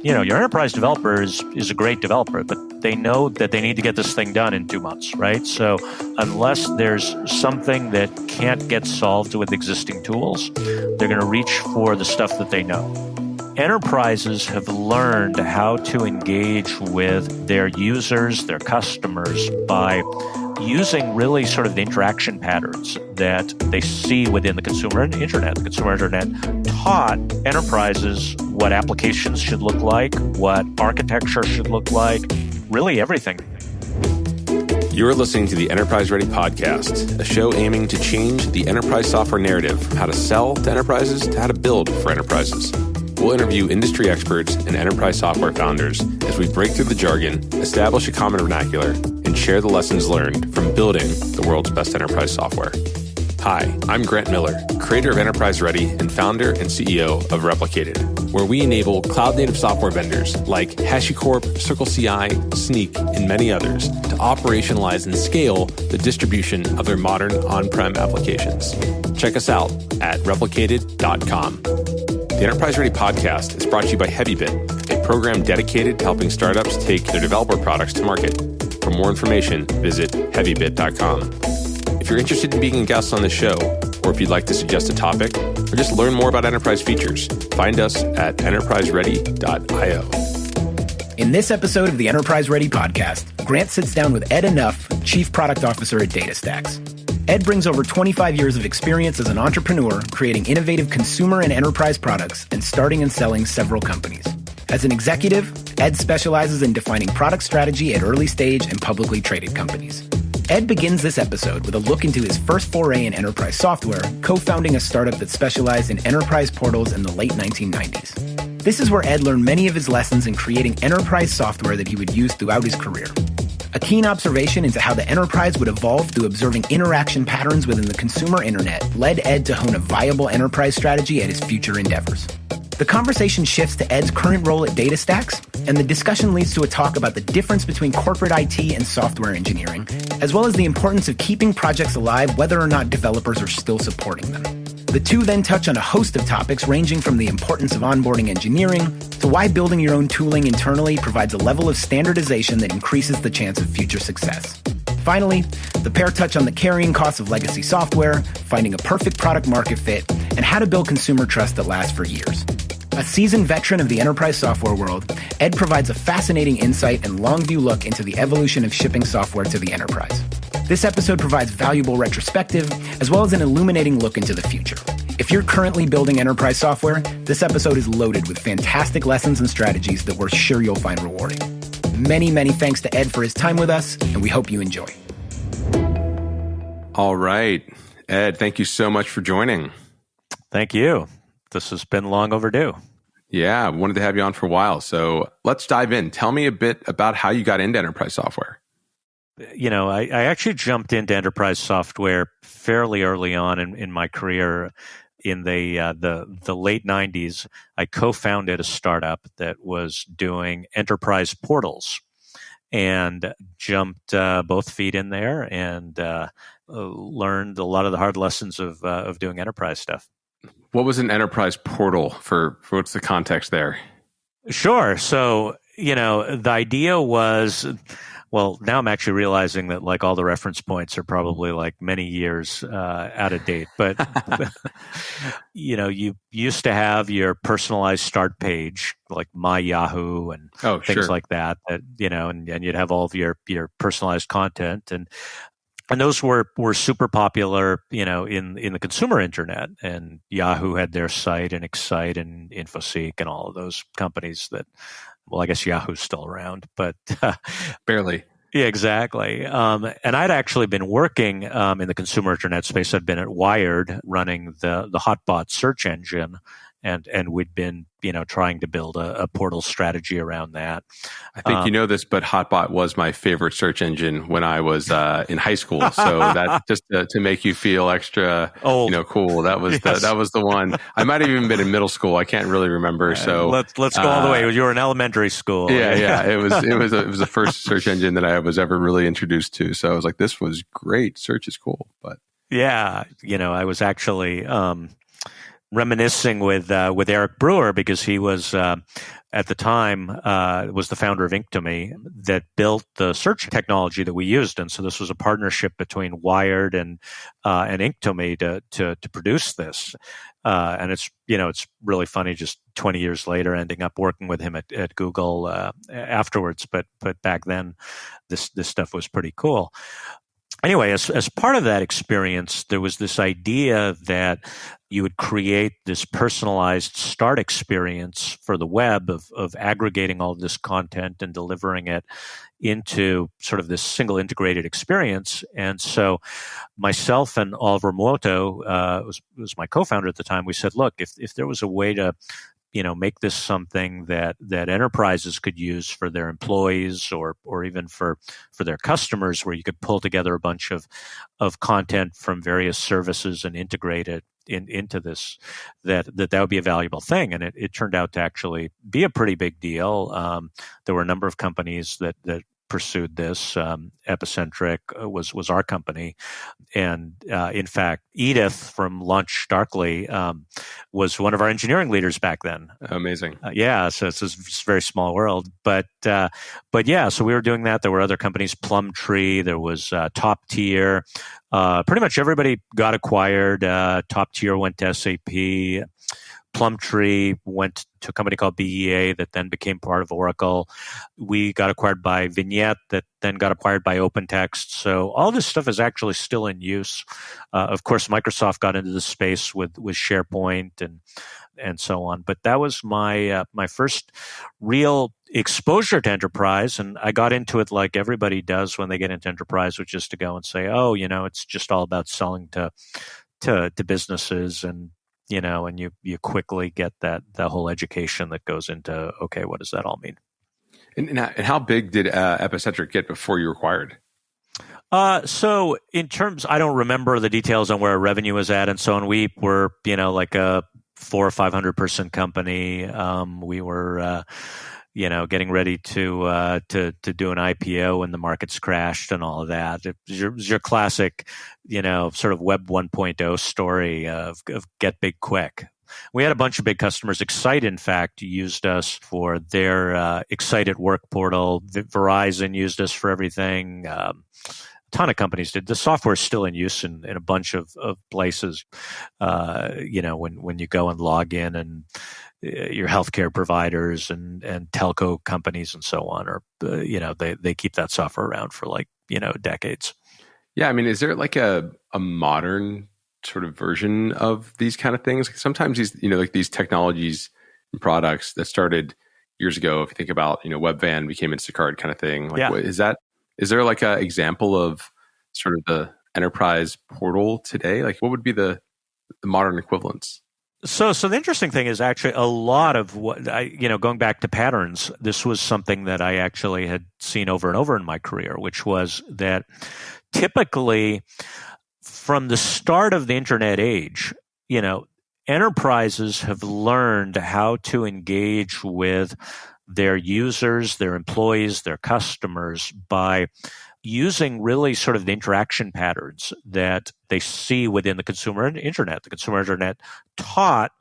your enterprise developer is a great developer, but they know that they need to get this thing done in 2 months, right? So unless there's something that can't get solved with existing tools, they're going to reach for the stuff that they know. Enterprises have learned how to engage with their users, their customers, by using really sort of the interaction patterns that they see within the consumer internet. The consumer internet taught enterprises what applications should look like, what architecture should look like, really everything. You're listening to the Enterprise Ready podcast, a show aiming to change the enterprise software narrative from how to sell to enterprises to how to build for enterprises. We'll interview industry experts and enterprise software founders as we break through the jargon, establish a common vernacular, and share the lessons learned from building the world's best enterprise software. Hi, I'm Grant Miller, creator of Enterprise Ready and founder and CEO of Replicated, where we enable cloud-native software vendors like HashiCorp, CircleCI, Sneak, and many others to operationalize and scale the distribution of their modern on-prem applications. Check us out at replicated.com. The Enterprise Ready podcast is brought to you by Heavybit, a program dedicated to helping startups take their developer products to market. For more information, visit heavybit.com. If you're interested in being a guest on the show, or if you'd like to suggest a topic, or just learn more about enterprise features, find us at enterpriseready.io. In this episode of the Enterprise Ready podcast, Grant sits down with Ed Anuff, Chief Product Officer at DataStax. Ed brings over 25 years of experience as an entrepreneur, creating innovative consumer and enterprise products and starting and selling several companies. As an executive, Ed specializes in defining product strategy at early stage and publicly traded companies. Ed begins this episode with a look into his first foray in enterprise software, co-founding a startup that specialized in enterprise portals in the late 1990s. This is where Ed learned many of his lessons in creating enterprise software that he would use throughout his career. A keen observation into how the enterprise would evolve through observing interaction patterns within the consumer internet led Ed to hone a viable enterprise strategy at his future endeavors. The conversation shifts to Ed's current role at DataStax, and the discussion leads to a talk about the difference between corporate IT and software engineering, as well as the importance of keeping projects alive whether or not developers are still supporting them. The two then touch on a host of topics ranging from the importance of onboarding engineering to why building your own tooling internally provides a level of standardization that increases the chance of future success. Finally, the pair touch on the carrying costs of legacy software, finding a perfect product market fit, and how to build consumer trust that lasts for years. A seasoned veteran of the enterprise software world, Ed provides a fascinating insight and long view look into the evolution of shipping software to the enterprise. This episode provides valuable retrospective, as well as an illuminating look into the future. If you're currently building enterprise software, this episode is loaded with fantastic lessons and strategies that we're sure you'll find rewarding. Many, many thanks to Ed for his time with us, and we hope you enjoy. All right. Ed, thank you so much for joining. Thank you. This has been long overdue. Yeah, I wanted to have you on for a while. So let's dive in. Tell me a bit about how you got into enterprise software. I actually jumped into enterprise software fairly early on in my career. In the late 90s, I co-founded a startup that was doing enterprise portals and jumped both feet in there and learned a lot of the hard lessons of doing enterprise stuff. What was an enterprise portal for what's the context there? Sure. So, the idea was, well, now I'm actually realizing that like all the reference points are probably like many years out of date. But, you used to have your personalized start page, like My Yahoo and things like that, and you'd have all of your personalized content. And those were super popular, in the consumer internet. And Yahoo had their site and Excite and InfoSeek and all of those companies that, well, I guess Yahoo's still around, but barely. Yeah, exactly. And I'd actually been working in the consumer internet space. I'd been at Wired running the Hotbot search engine, and we'd been trying to build a portal strategy around that. I think you know this, but Hotbot was my favorite search engine when I was in high school. So that just to make you feel extra old, cool. That was that was the one. I might have even been in middle school. I can't really remember. So let's go all the way. You were in elementary school. Yeah. It was the first search engine that I was ever really introduced to. So I was like, this was great. Search is cool. But yeah, I was actually reminiscing with Eric Brewer, because he was at the time was the founder of Inktomy that built the search technology that we used, and so this was a partnership between Wired and Inktomy to produce this. And it's really funny just 20 years later ending up working with him at Google afterwards. But back then, this stuff was pretty cool. Anyway, as part of that experience, there was this idea that you would create this personalized start experience for the web of aggregating all of this content and delivering it into sort of this single integrated experience. And so myself and Oliver Muoto, was my co-founder at the time, we said, look, if there was a way to make this something that enterprises could use for their employees or even for their customers, where you could pull together a bunch of content from various services and integrate it into this, that would be a valuable thing. And it turned out to actually be a pretty big deal. There were a number of companies that pursued this. Epicentric was our company. And in fact, Edith from Launch Darkly was one of our engineering leaders back then. Amazing. So it's a very small world. But yeah, so we were doing that. There were other companies, Plumtree, there was Top Tier. Pretty much everybody got acquired. Top Tier went to SAP. Plumtree went to a company called BEA that then became part of Oracle. We got acquired by Vignette that then got acquired by OpenText. So all this stuff is actually still in use. Of course, Microsoft got into the space with SharePoint and so on. But that was my first real exposure to enterprise, and I got into it like everybody does when they get into enterprise, which is to go and say, it's just all about selling to businesses, and and you quickly get that whole education that goes into, okay, what does that all mean? And how big did Epicentric get before you were acquired? So in terms, I don't remember the details on where our revenue was at and so on. We were, like a 400 or 500 person company. We were, getting ready to do an IPO when the markets crashed and all of that. It was your classic, sort of Web 1.0 story of get big quick. We had a bunch of big customers. Excite, in fact, used us for their Excite at Work portal. Verizon used us for everything. A ton of companies did. The software is still in use in a bunch of places. When you go and log in, and your healthcare providers and telco companies and so on, or they keep that software around for decades. Yeah, I mean, is there like a modern sort of version of these kind of things? Sometimes these these technologies and products that started years ago, if you think about Webvan became Instacart kind of thing. Is there like an example of sort of the enterprise portal today? Like, what would be the modern equivalents? So the interesting thing is actually a lot of what going back to patterns, this was something that I actually had seen over and over in my career, which was that typically from the start of the internet age, enterprises have learned how to engage with their users, their employees, their customers by using really sort of the interaction patterns that they see within the consumer internet. The consumer internet taught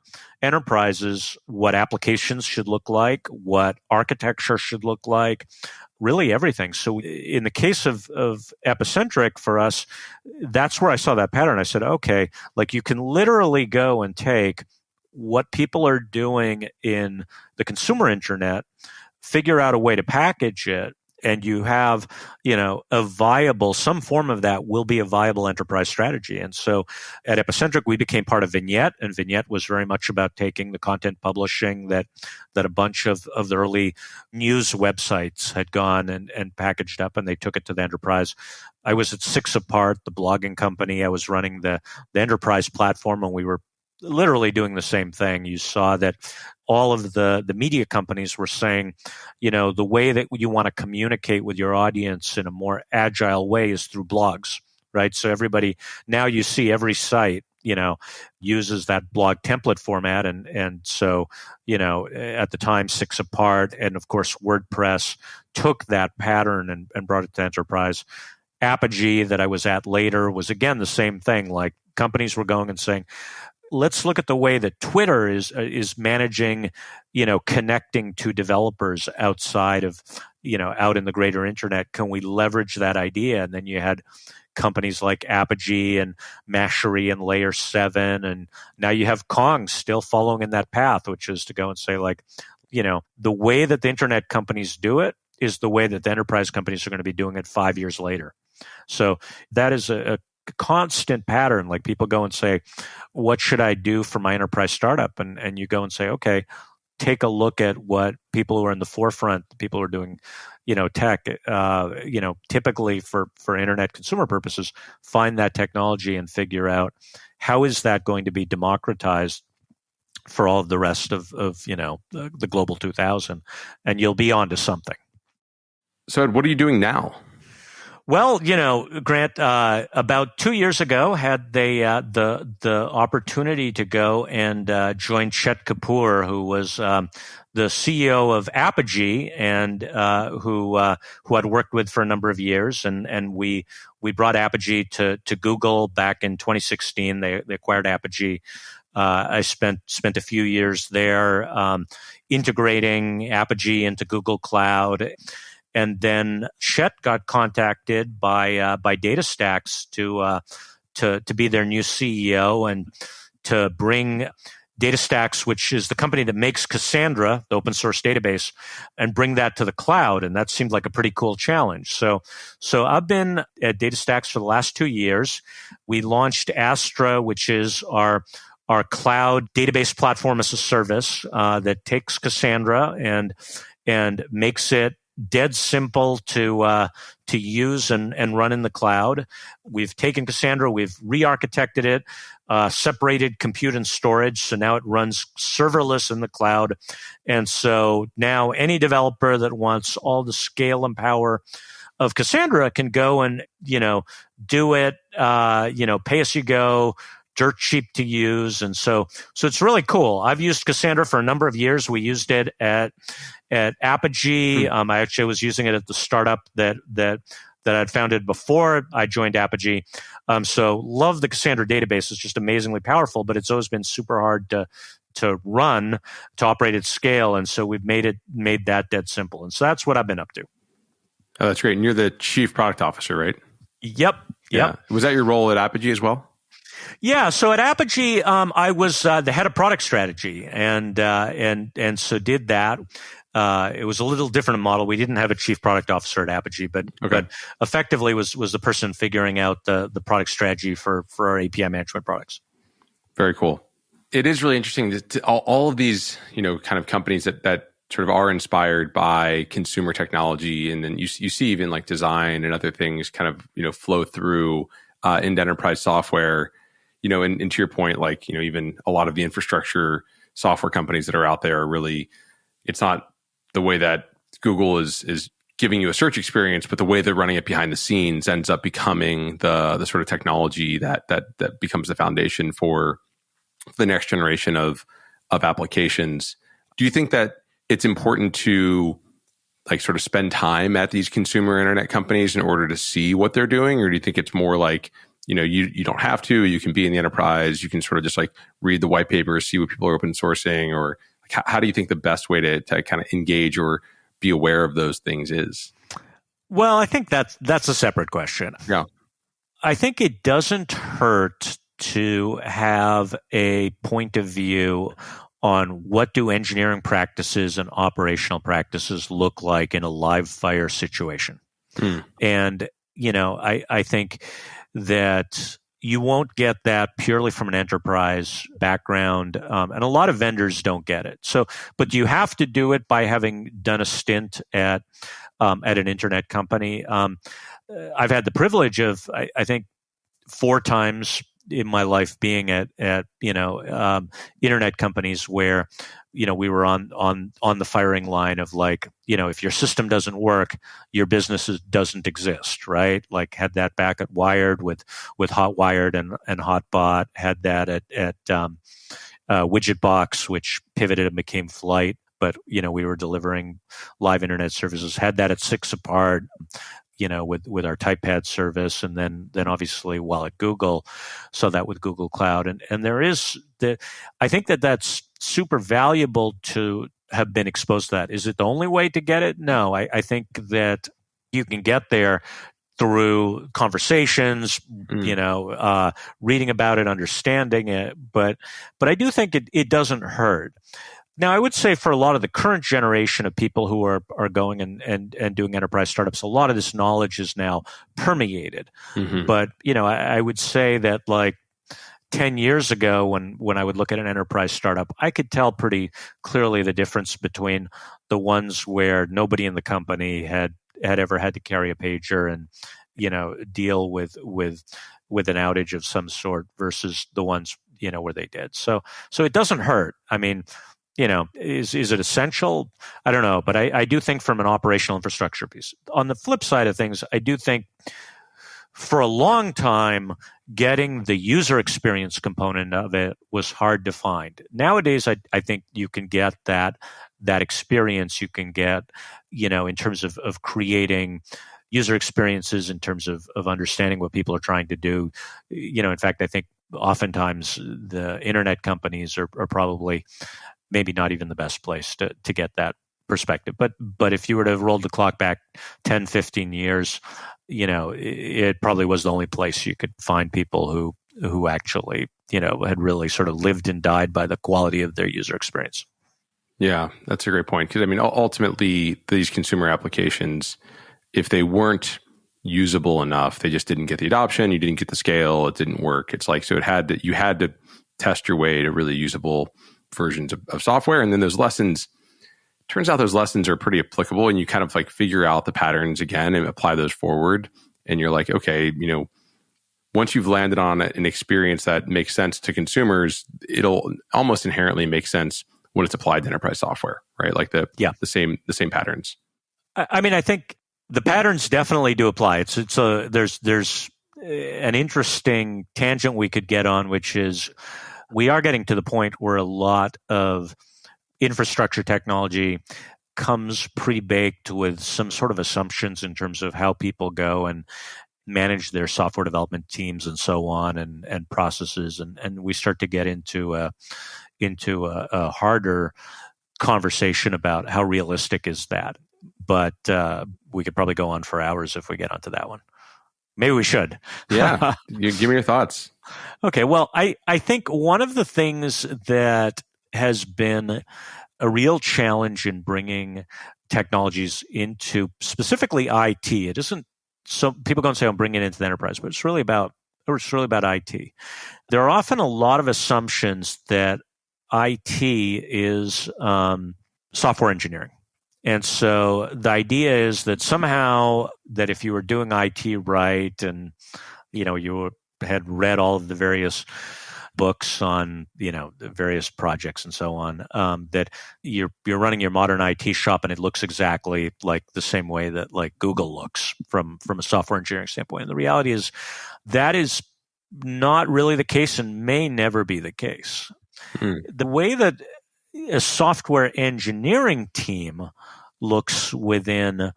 enterprises what applications should look like, what architecture should look like, really everything. So in the case of Epicentric for us, that's where I saw that pattern. I said, okay, you can literally go and take what people are doing in the consumer internet, figure out a way to package it, and you have, some form of that will be a viable enterprise strategy. And so at Epicentric, we became part of Vignette, and Vignette was very much about taking the content publishing that a bunch of the early news websites had gone and packaged up, and they took it to the enterprise. I was at 6 Apart, the blogging company. I was running the enterprise platform, and we were literally doing the same thing. You saw that all of the media companies were saying, the way that you want to communicate with your audience in a more agile way is through blogs, right? So everybody, now you see every site, uses that blog template format. And so, at the time, 6 Apart and of course WordPress took that pattern and brought it to enterprise. Apogee that I was at later was again the same thing. Like companies were going and saying, let's look at the way that Twitter is managing, connecting to developers outside of, out in the greater internet. Can we leverage that idea? And then you had companies like Apogee and Mashery and Layer 7, and now you have Kong still following in that path, which is to go and say, like, the way that the internet companies do it is the way that the enterprise companies are going to be doing it 5 years later. So that is a constant pattern. Like, people go and say, what should I do for my enterprise startup? And you go and say, okay, take a look at what people who are in the forefront, people who are doing, tech, typically for internet consumer purposes, find that technology and figure out how is that going to be democratized for all of the rest of the global 2000, and you'll be onto something. So, Ed, what are you doing now? Well, Grant, about 2 years ago, had the opportunity to go and join Chet Kapoor, who was the CEO of Apogee, and who I'd worked with for a number of years, and we brought Apogee to Google back in 2016. They acquired Apogee. I spent a few years there integrating Apogee into Google Cloud. And then Chet got contacted by DataStax to be their new CEO and to bring DataStax, which is the company that makes Cassandra, the open source database, and bring that to the cloud. And that seemed like a pretty cool challenge. So I've been at DataStax for the last 2 years. We launched Astra, which is our cloud database platform as a service that takes Cassandra and makes it dead simple to use and run in the cloud. We've taken Cassandra, we've re-architected it, separated compute and storage, so now it runs serverless in the cloud. And so now any developer that wants all the scale and power of Cassandra can go and do it, pay as you go, dirt cheap to use. And so it's really cool. I've used Cassandra for a number of years. We used it at Apogee. I actually was using it at the startup that I'd founded before I joined Apogee. So love the Cassandra database. It's just amazingly powerful, but it's always been super hard to run, to operate at scale. And so we've made that dead simple. And so that's what I've been up to. Oh, that's great. And you're the chief product officer, right? Yep. Yeah. Was that your role at Apogee as well? Yeah, so at Apogee, I was the head of product strategy, and so did that. It was a little different model. We didn't have a chief product officer at Apogee, but effectively was the person figuring out the product strategy for our API management products. Very cool. It is really interesting to all of these kind of companies that sort of are inspired by consumer technology, and then you see even like design and other things kind of flow through into enterprise software. And to your point, like, even a lot of the infrastructure software companies that are out there are really, it's not the way that Google is giving you a search experience, but the way they're running it behind the scenes ends up becoming the sort of technology that becomes the foundation for the next generation of applications. Do you think that it's important to like sort of spend time at these consumer internet companies in order to see what they're doing? Or do you think it's more like, you don't have to, you can be in the enterprise, you can sort of just like read the white papers, see what people are open sourcing, or like, how do you think the best way to kind of engage or be aware of those things is? Well, I think that's a separate question. Yeah. I think it doesn't hurt to have a point of view on what do engineering practices and operational practices look like in a live fire situation. And, I think that you won't get that purely from an enterprise background, and a lot of vendors don't get it. So, but you have to do it by having done a stint at an internet company. I've had the privilege of, I think, 4 times in my life being at internet companies where we were on the firing line of like, if your system doesn't work, your business doesn't exist, right? Like, had that back at Wired with Hotwired and Hotbot, had that at Widgetbox, which pivoted and became Flight, but we were delivering live internet services. Had that at 6 Apart. with our TypePad service, and then obviously while at Google, saw that with Google Cloud, and there is I think that's super valuable to have been exposed to that. Is it the only way to get it? No, I think that you can get there through conversations, reading about it, understanding it, but I do think it doesn't hurt. Now, I would say for a lot of the current generation of people who are going and doing enterprise startups, a lot of this knowledge is now permeated. Mm-hmm. But, I would say that like 10 years ago when I would look at an enterprise startup, I could tell pretty clearly the difference between the ones where nobody in the company had ever had to carry a pager and, deal with an outage of some sort versus the ones, where they did. So it doesn't hurt. I mean, is it essential? I don't know, but I do think from an operational infrastructure piece. On the flip side of things, I do think for a long time, getting the user experience component of it was hard to find. Nowadays, I think you can get that experience. You can get, in terms of creating user experiences, in terms of understanding what people are trying to do. In fact, I think oftentimes the internet companies are probably maybe not even the best place to get that perspective. But if you were to roll the clock back 10, 15 years, it probably was the only place you could find people who actually, had really sort of lived and died by the quality of their user experience. Yeah, that's a great point. Because, I mean, ultimately, these consumer applications, if they weren't usable enough, they just didn't get the adoption, you didn't get the scale, it didn't work. It's like, so you had to test your way to really usable versions of software. And then those lessons, turns out those lessons are pretty applicable, and you kind of like figure out the patterns again and apply those forward. And you're like, okay, once you've landed on an experience that makes sense to consumers, it'll almost inherently make sense when it's applied to enterprise software, right? Like the same patterns. I mean, I think the patterns definitely do apply. There's an interesting tangent we could get on, which is we are getting to the point where a lot of infrastructure technology comes pre-baked with some sort of assumptions in terms of how people go and manage their software development teams and so on, and processes, and we start to get into a harder conversation about how realistic is that. But we could probably go on for hours if we get onto that one. Maybe we should. Yeah. Give me your thoughts. Okay. Well, I think one of the things that has been a real challenge in bringing technologies into specifically IT, it isn't so people go and say, I'm bringing it into the enterprise, but it's really about IT. There are often a lot of assumptions that IT is software engineering. And so the idea is that somehow that if you were doing IT right and, you had read all of the various books on, the various projects and so on, that you're running your modern IT shop and it looks exactly like the same way that like Google looks from a software engineering standpoint. And the reality is that is not really the case and may never be the case. The way that a software engineering team looks within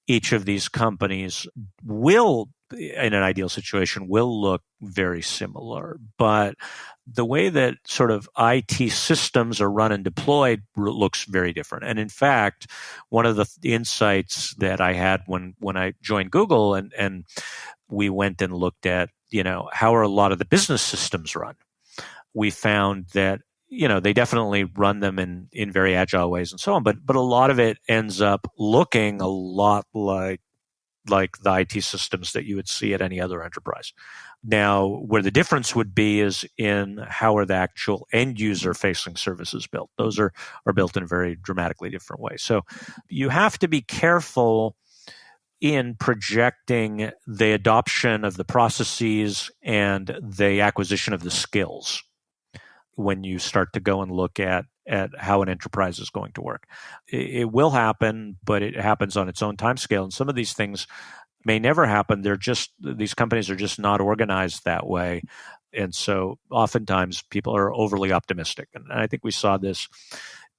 each of these companies will, in an ideal situation, will look very similar. But the way that sort of IT systems are run and deployed looks very different. And in fact, one of the insights that I had when I joined Google and we went and looked at, how are a lot of the business systems run, we found that they definitely run them in very agile ways and so on, but a lot of it ends up looking a lot like the IT systems that you would see at any other enterprise. Now, where the difference would be is in how are the actual end user facing services built. Those are built in a very dramatically different way. So you have to be careful in projecting the adoption of the processes and the acquisition of the skills when you start to go and look at how an enterprise is going to work. It will happen, but it happens on its own time scale. And some of these things may never happen. These companies are just not organized that way. And so oftentimes people are overly optimistic. And I think we saw this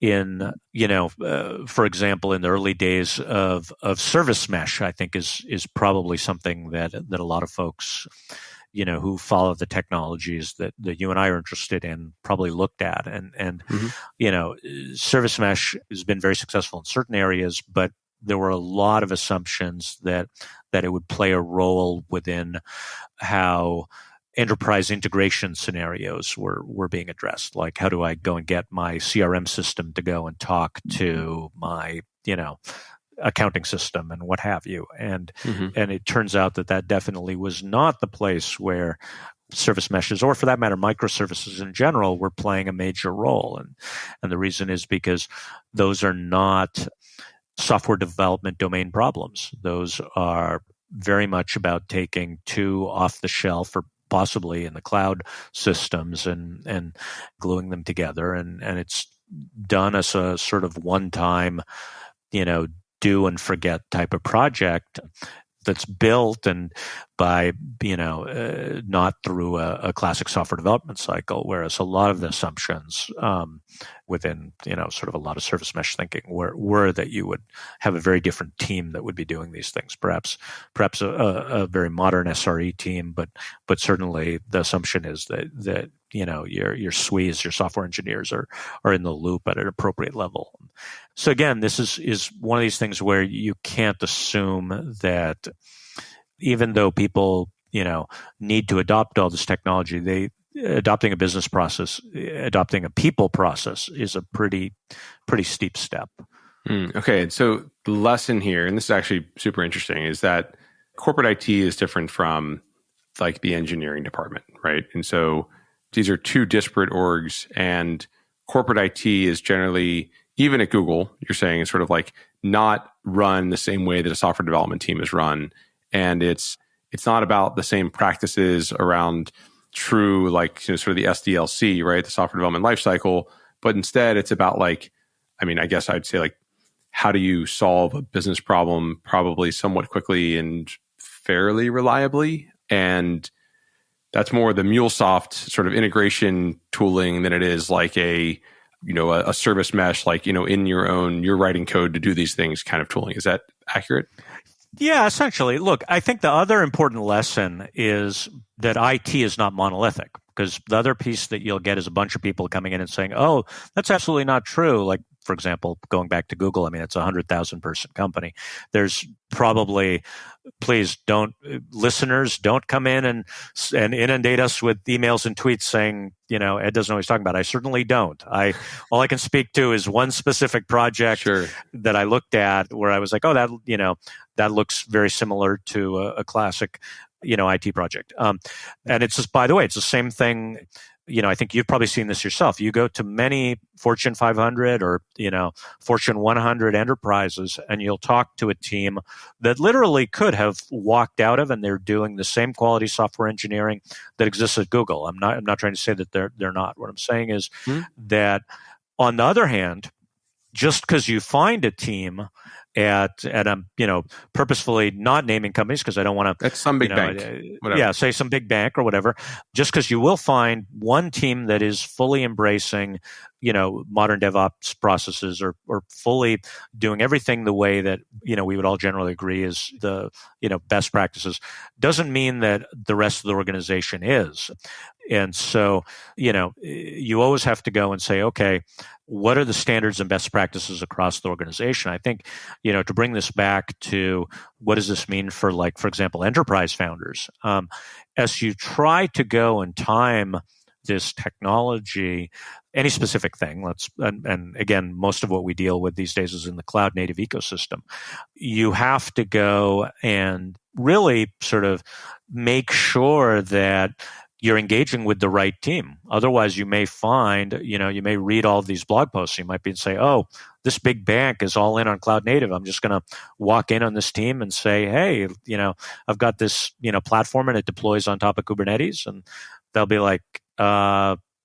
for example, in the early days of service mesh, I think is probably something that a lot of folks, who follow the technologies that you and I are interested in probably looked at. And service mesh has been very successful in certain areas, but there were a lot of assumptions that it would play a role within how enterprise integration scenarios were being addressed. Like, how do I go and get my CRM system to go and talk to my, accounting system and what have you. And it turns out that definitely was not the place where service meshes, or for that matter, microservices in general, were playing a major role. And the reason is because those are not software development domain problems. Those are very much about taking two off-the-shelf or possibly in the cloud systems and gluing them together. And it's done as a sort of one-time, do and forget type of project that's built and by, not through a classic software development cycle, whereas a lot of the assumptions within, sort of a lot of service mesh thinking were that you would have a very different team that would be doing these things, perhaps a very modern SRE team, but certainly the assumption is that your SWEs, your software engineers are in the loop at an appropriate level. So again, this is one of these things where you can't assume that even though people, need to adopt all this technology, adopting a business process, adopting a people process is a pretty steep step. Okay. So the lesson here, and this is actually super interesting, is that corporate IT is different from like the engineering department, right? And so these are two disparate orgs, and corporate IT is generally, even at Google, you're saying it's sort of like not run the same way that a software development team is run. And it's not about the same practices around true, like, sort of the SDLC, right? The software development lifecycle. But instead it's about like, I guess I'd say like, how do you solve a business problem probably somewhat quickly and fairly reliably? And that's more the MuleSoft sort of integration tooling than it is like a service mesh, like, you're writing code to do these things kind of tooling. Is that accurate? Yeah, essentially. Look, I think the other important lesson is that IT is not monolithic, because the other piece that you'll get is a bunch of people coming in and saying, oh, that's absolutely not true. Like, for example, going back to Google, it's a 100,000 person company. There's probably, listeners don't come in and inundate us with emails and tweets saying, Ed doesn't know what he's talking about. I certainly don't. All I can speak to is one specific project that I looked at where I was like, oh, that looks very similar to a classic, IT project. And it's just, by the way, it's the same thing. I think you've probably seen this yourself. You go to many Fortune 500 or, Fortune 100 enterprises, and you'll talk to a team that literally could have walked out of, and they're doing the same quality software engineering that exists at Google. I'm not trying to say that they're not. What I'm saying is that, on the other hand, just because you find a team at I'm purposefully not naming companies because I don't want to. That's some big bank. Yeah, say some big bank or whatever. Just because you will find one team that is fully embracing, modern DevOps processes or fully doing everything the way that we would all generally agree is the best practices, doesn't mean that the rest of the organization is. And so, you always have to go and say, okay, what are the standards and best practices across the organization? I think, to bring this back to what does this mean for, like, for example, enterprise founders, as you try to go and time this technology, any specific thing, and again, most of what we deal with these days is in the cloud native ecosystem. You have to go and really sort of make sure that you're engaging with the right team. Otherwise, you may find, you may read all of these blog posts. You might be and say, oh, this big bank is all in on cloud native. I'm just going to walk in on this team and say, hey, I've got this, platform and it deploys on top of Kubernetes. And they'll be like,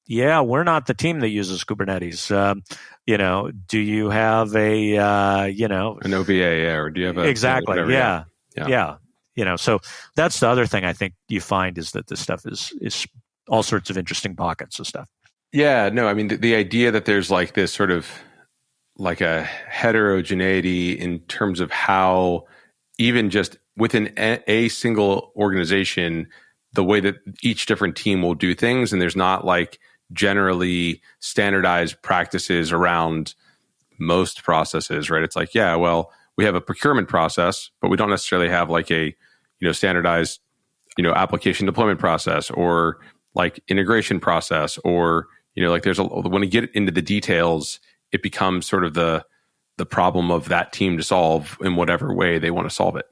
yeah, we're not the team that uses Kubernetes. Do you have an OVA, or do you have a exactly? Whatever, yeah. So that's the other thing I think you find is that this stuff is all sorts of interesting pockets of stuff. Yeah, no, the idea that there's like this sort of like a heterogeneity in terms of how even just within a single organization, the way that each different team will do things, and there's not like generally standardized practices around most processes, right? It's like, yeah, well, we have a procurement process, but we don't necessarily have like a, standardized, application deployment process or like integration process, or, like when you get into the details, it becomes sort of the problem of that team to solve in whatever way they want to solve it.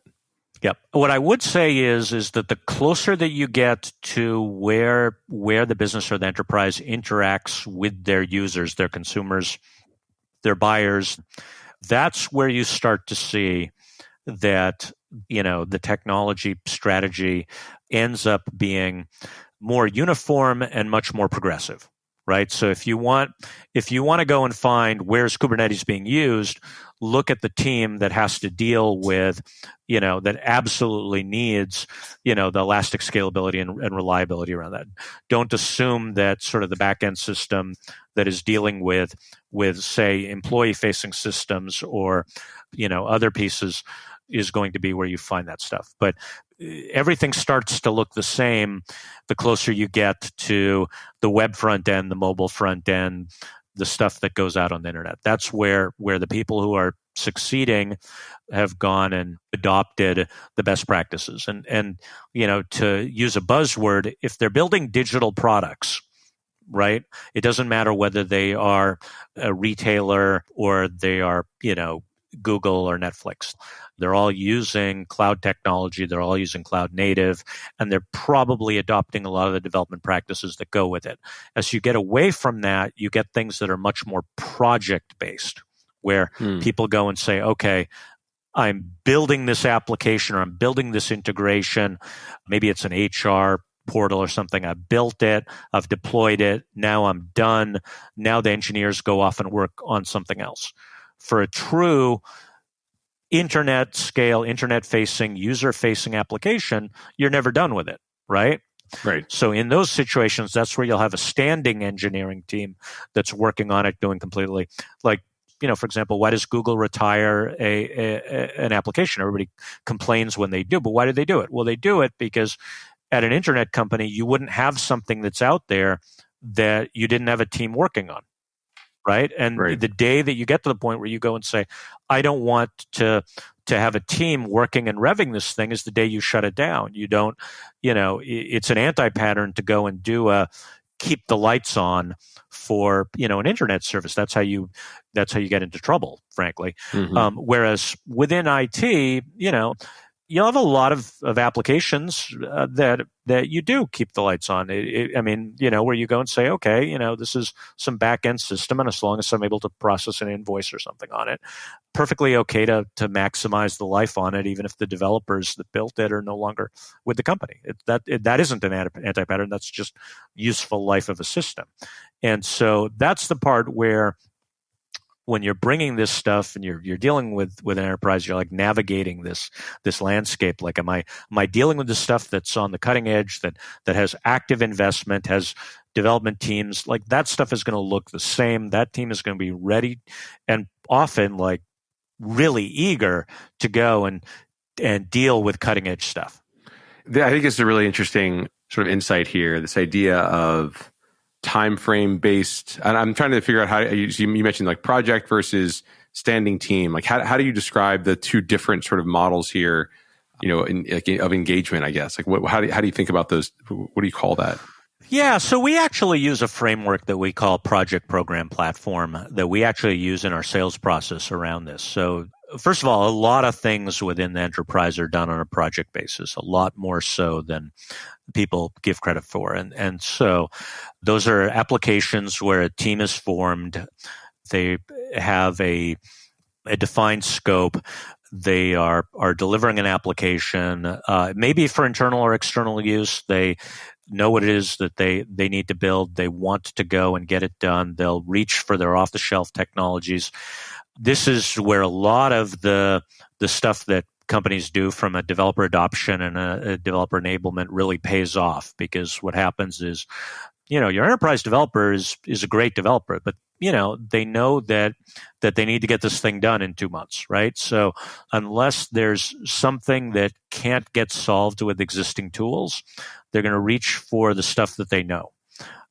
Yep. What I would say is that the closer that you get to where the business or the enterprise interacts with their users, their consumers, their buyers, that's where you start to see that, the technology strategy ends up being more uniform and much more progressive, right? So if you want to go and find where's Kubernetes being used, look at the team that has to deal with, that absolutely needs, the elastic scalability and reliability around that. Don't assume that sort of the back-end system that is dealing with say employee-facing systems or, other pieces is going to be where you find that stuff. But everything starts to look the same the closer you get to the web front end, the mobile front end, the stuff that goes out on the internet. That's where the people who are succeeding have gone and adopted the best practices. And to use a buzzword, if they're building digital products, right, it doesn't matter whether they are a retailer or they are, Google or Netflix. They're all using cloud technology. They're all using cloud native, and they're probably adopting a lot of the development practices that go with it. As you get away from that, you get things that are much more project-based, where people go and say, okay, I'm building this application or I'm building this integration. Maybe it's an HR portal or something. I built it. I've deployed it. Now I'm done. Now the engineers go off and work on something else. For a true internet scale, internet facing, user facing application, you're never done with it, right? Right. So in those situations, that's where you'll have a standing engineering team that's working on it, doing completely like, for example, why does Google retire an application? Everybody complains when they do, but why do they do it? Well, they do it because at an internet company, you wouldn't have something that's out there that you didn't have a team working on. Right. And the day that you get to the point where you go and say, I don't want to have a team working and revving this thing, is the day you shut it down. You don't, it's an anti-pattern to go and do a keep the lights on for, an internet service. That's how you get into trouble, frankly. Mm-hmm. Whereas within IT, you'll have a lot of applications that you do keep the lights on. Where you go and say, okay, this is some back-end system, and as long as I'm able to process an invoice or something on it, perfectly okay to maximize the life on it, even if the developers that built it are no longer with the company. That isn't an anti-pattern. That's just useful life of a system. And so that's the part where, when you're bringing this stuff and you're dealing with an enterprise, you're like navigating this landscape. Like, am I dealing with the stuff that's on the cutting edge, that has active investment, has development teams? Like, that stuff is going to look the same. That team is going to be ready and often like really eager to go and deal with cutting edge stuff. I think it's a really interesting sort of insight here. This idea of time frame based, and I'm trying to figure out how you mentioned like project versus standing team. Like, how do you describe the two different sort of models here, of engagement, I guess? Like, how do you think about those? What do you call that? Yeah, so we actually use a framework that we call Project Program Platform that we actually use in our sales process around this. So first of all, a lot of things within the enterprise are done on a project basis, a lot more so than people give credit for. And so those are applications where a team is formed. They have a defined scope. They are delivering an application, maybe for internal or external use. They know what it is that they need to build. They want to go and get it done. They'll reach for their off-the-shelf technologies. This is where a lot of the stuff that companies do from a developer adoption and a developer enablement really pays off, because what happens is, your enterprise developer is a great developer, but they know that they need to get this thing done in 2 months, right? So unless there's something that can't get solved with existing tools, they're going to reach for the stuff that they know.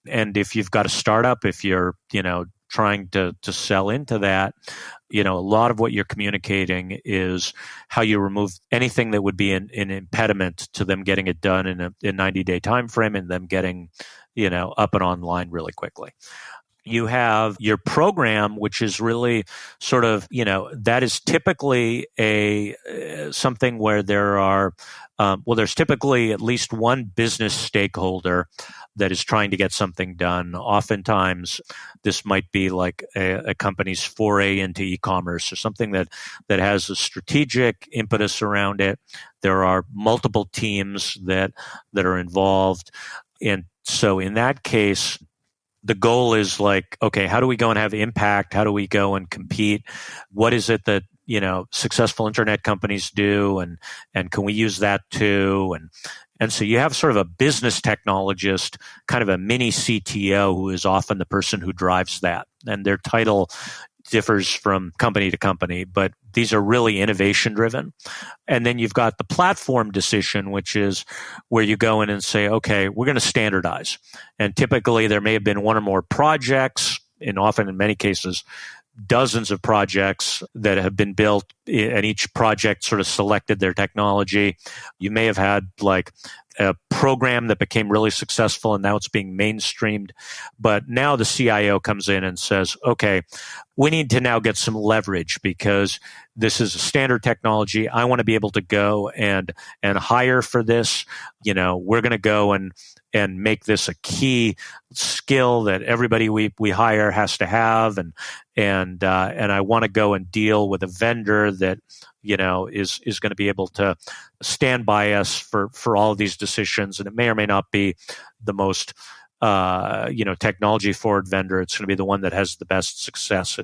And if you've got a startup, if you're, trying to sell into that, a lot of what you're communicating is how you remove anything that would be an impediment to them getting it done in a 90-day time frame and them getting, up and online really quickly. You have your program, which is really sort of, that is typically something where there are, there's typically at least one business stakeholder that is trying to get something done. Oftentimes, this might be like a company's foray into e-commerce or something that has a strategic impetus around it. There are multiple teams that are involved. And so in that case, the goal is like, okay, how do we go and have impact? How do we go and compete? What is it that, successful internet companies do? And can we use that too? And so you have sort of a business technologist, kind of a mini CTO, who is often the person who drives that. And their title differs from company to company, but these are really innovation driven. And then you've got the platform decision, which is where you go in and say, okay, we're going to standardize. And typically there may have been one or more projects, and often in many cases, dozens of projects that have been built, and each project sort of selected their technology. You may have had like a program that became really successful and now it's being mainstreamed. But now the CIO comes in and says, okay, we need to now get some leverage because this is a standard technology. I want to be able to go and hire for this. We're going to go and make this a key skill that everybody we hire has to have. And I want to go and deal with a vendor that, is going to be able to stand by us for all of these decisions. And it may or may not be the most, technology forward vendor. It's going to be the one that has the best success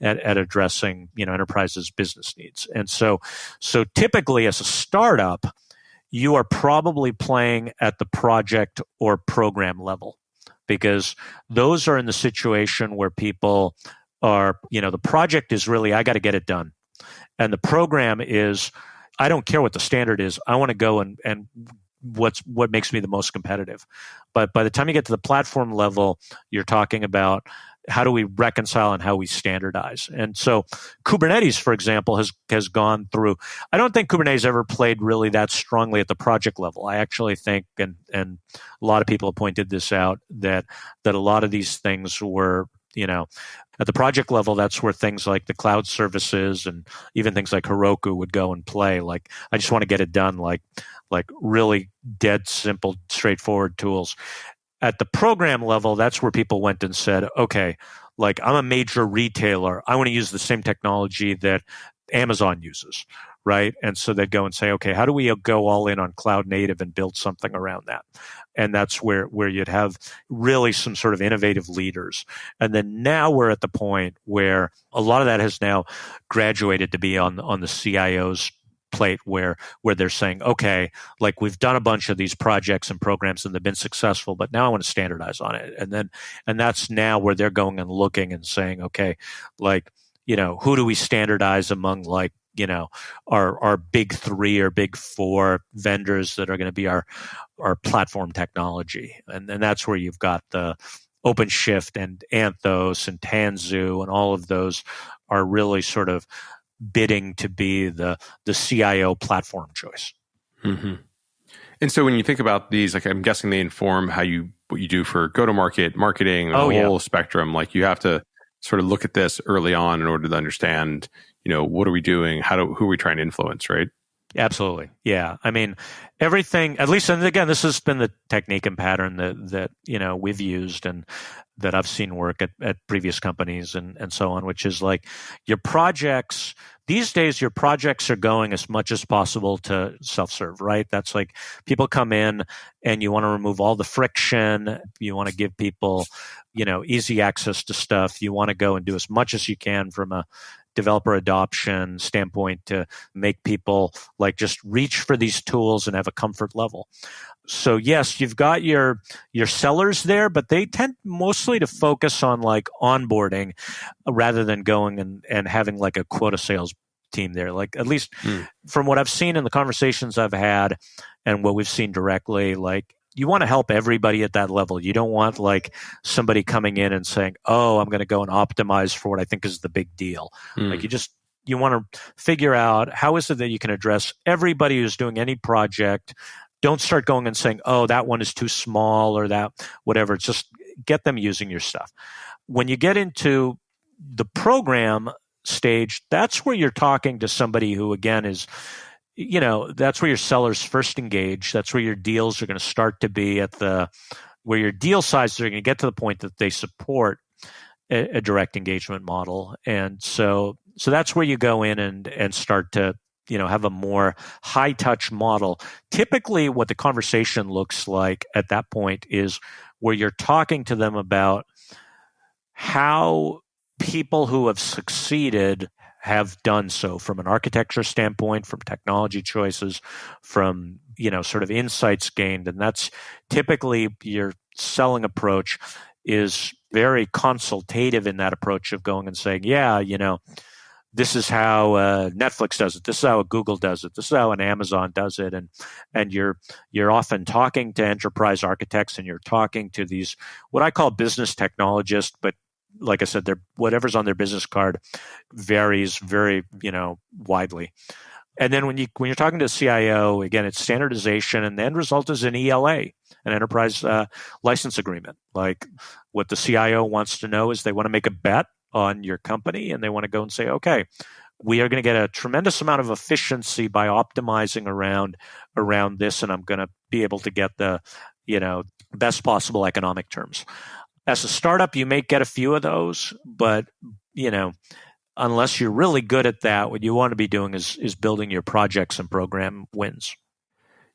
at addressing, enterprises' business needs. And so typically as a startup, you are probably playing at the project or program level, because those are in the situation where people are, the project is really, I got to get it done. And the program is, I don't care what the standard is. I want to go and what makes me the most competitive. But by the time you get to the platform level, you're talking about how do we reconcile and how we standardize. And so Kubernetes, for example, has gone through, I don't think Kubernetes ever played really that strongly at the project level. I actually think, and a lot of people have pointed this out, that a lot of these things were, at the project level, that's where things like the cloud services and even things like Heroku would go and play. Like, I just want to get it done, like really dead simple, straightforward tools. At the program level, that's where people went and said, okay, like I'm a major retailer. I want to use the same technology that Amazon uses, right? And so they'd go and say, okay, how do we go all in on cloud native and build something around that? And that's where you'd have really some sort of innovative leaders. And then now we're at the point where a lot of that has now graduated to be on the CIO's plate, where they're saying, okay, like we've done a bunch of these projects and programs and they've been successful, but now I want to standardize on it. And that's now where they're going and looking and saying, okay, like, who do we standardize among, like, our big three or big four vendors that are going to be our platform technology. And that's where you've got the OpenShift and Anthos and Tanzu, and all of those are really sort of bidding to be the CIO platform choice. Mm-hmm. And so when you think about these, like, I'm guessing they inform what you do for go-to-market, marketing, the whole spectrum. Like, you have to sort of look at this early on in order to understand, what are we doing? Who are we trying to influence, right? Absolutely. Yeah. I mean, everything, at least, and again, this has been the technique and pattern that we've used and that I've seen work at previous companies and so on, which is like your projects. These days, your projects are going as much as possible to self-serve, right? That's like people come in and you want to remove all the friction. You want to give people, easy access to stuff. You want to go and do as much as you can from a developer adoption standpoint to make people like just reach for these tools and have a comfort level. So yes, you've got your sellers there, but they tend mostly to focus on like onboarding rather than going and having like a quota sales team there. Like at least from what I've seen in the conversations I've had and what we've seen directly, like you want to help everybody at that level. You don't want like somebody coming in and saying, oh, I'm going to go and optimize for what I think is the big deal. Like you want to figure out how is it that you can address everybody who's doing any project. Don't start going and saying, oh, that one is too small or that whatever. It's just get them using your stuff. When you get into the program stage, that's where you're talking to somebody who, again, is, that's where your sellers first engage. That's where your deals are going to start to be where your deal sizes are going to get to the point that they support a direct engagement model. And so that's where you go in and start to have a more high touch model. Typically what the conversation looks like at that point is where you're talking to them about how people who have succeeded have done so from an architecture standpoint, from technology choices, from sort of insights gained. And that's typically your selling approach is very consultative in that approach of going and saying, this is how Netflix does it. This is how Google does it. This is how an Amazon does it. And you're often talking to enterprise architects and you're talking to these what I call business technologists, but like I said, whatever's on their business card varies very widely. And then when you're talking to a CIO, again, it's standardization, and the end result is an ELA, an enterprise license agreement. Like what the CIO wants to know is they want to make a bet on your company, and they want to go and say, okay, we are going to get a tremendous amount of efficiency by optimizing around this, and I'm going to be able to get the best possible economic terms. As a startup, you may get a few of those, but unless you're really good at that, what you want to be doing is building your projects and program wins.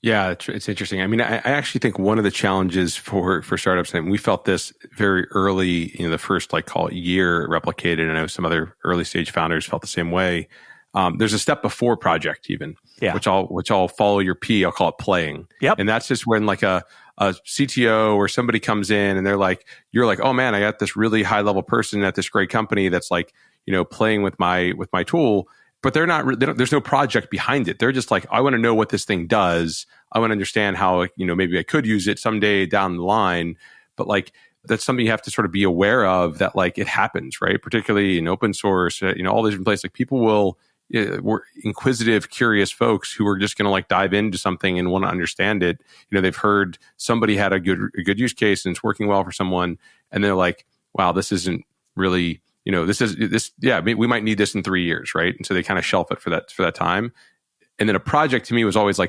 Yeah, it's interesting. I mean, I actually think one of the challenges for startups, and we felt this very early, the first call it year replicated. I know some other early stage founders felt the same way. There's a step before project even, which I'll follow your P. I'll call it playing. Yep. And that's just when a CTO or somebody comes in and you're like, oh man, I got this really high level person at this great company that's playing with my tool. But there's no project behind it. They're just like, I want to know what this thing does. I want to understand how, maybe I could use it someday down the line. But that's something you have to sort of be aware of that it happens, right? Particularly in open source, all these different places. We're inquisitive, curious folks who are just going to dive into something and want to understand it. They've heard somebody had a good use case and it's working well for someone. And they're like, wow, this isn't really, we might need this in 3 years, right? And so they kind of shelf it for that time. And then a project to me was always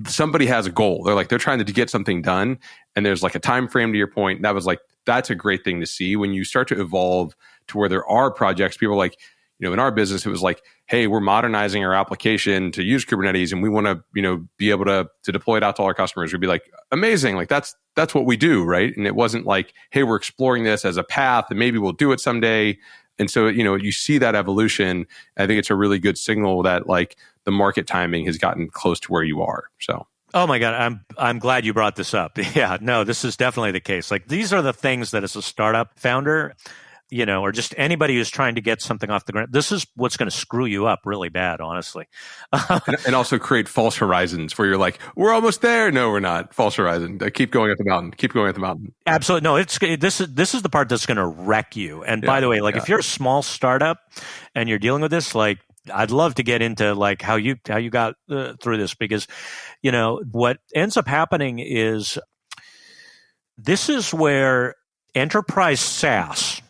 somebody has a goal. They're trying to get something done, and there's a time frame to your point. That was that's a great thing to see when you start to evolve to where there are projects. People are in our business, it was hey, we're modernizing our application to use Kubernetes, and we want to, be able to deploy it out to all our customers. We'd be amazing. That's what we do, right? And it wasn't hey, we're exploring this as a path, and maybe we'll do it someday. And so, you see that evolution. I think it's a really good signal that the market timing has gotten close to where you are. So, oh my God, I'm glad you brought this up. Yeah, no, this is definitely the case. These are the things that as a startup founder, or just anybody who's trying to get something off the ground, this is what's going to screw you up really bad, honestly. and also create false horizons where you're we're almost there. No, we're not. False horizon. Keep going up the mountain. Keep going up the mountain. Absolutely. No, this is the part that's going to wreck you. And by the way, if you're a small startup and you're dealing with this, I'd love to get into how you got through this, because, what ends up happening is this is where enterprise SaaS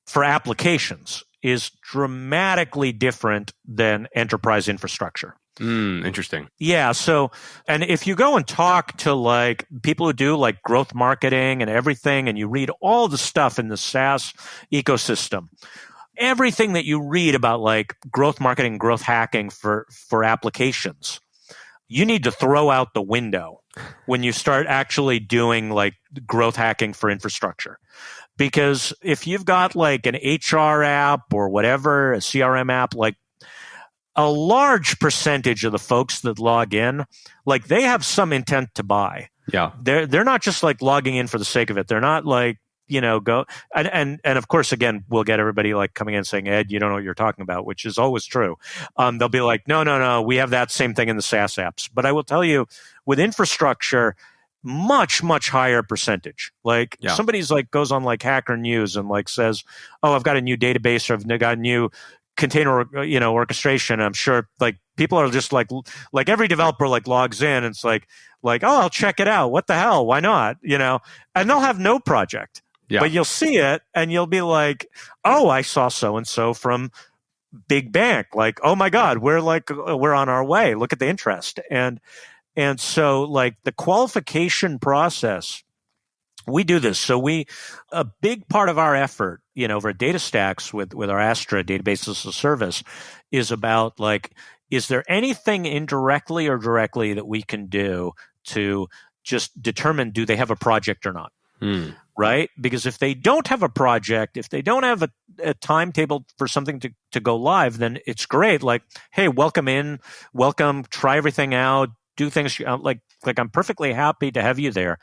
for applications is dramatically different than enterprise infrastructure. Interesting. Yeah. So, and if you go and talk to people who do growth marketing and everything, and you read all the stuff in the SaaS ecosystem, everything that you read about growth marketing, growth hacking for applications, you need to throw out the window when you start actually doing like growth hacking for infrastructure. Because if you've got like an HR app or whatever, a CRM app, like a large percentage of the folks that log in, like they have some intent to buy. Yeah. They're not just like logging in for the sake of it. They're not like, go and of course, again, we'll get everybody like coming in saying, Ed, you don't know what you're talking about, which is always true. They'll be like, no, we have that same thing in the SaaS apps. But I will tell you, with infrastructure, much higher percentage. Like somebody's like goes on like Hacker News and like says, oh, I've got a new database, or I've got a new container, orchestration. I'm sure like people are just like every developer like logs in and it's like, oh, I'll check it out. What the hell? Why not? And they'll have no project. Yeah. But you'll see it and you'll be like, oh, I saw so-and-so from big bank. Like, oh my God, we're on our way. Look at the interest. And so like the qualification process, we do this. So a big part of our effort, over at DataStax with our Astra database as a service is about like, is there anything indirectly or directly that we can do to just determine, do they have a project or not? Right? Because if they don't have a project, if they don't have a timetable for something to go live, then it's great. Like, hey, welcome, try everything out, do things like I'm perfectly happy to have you there.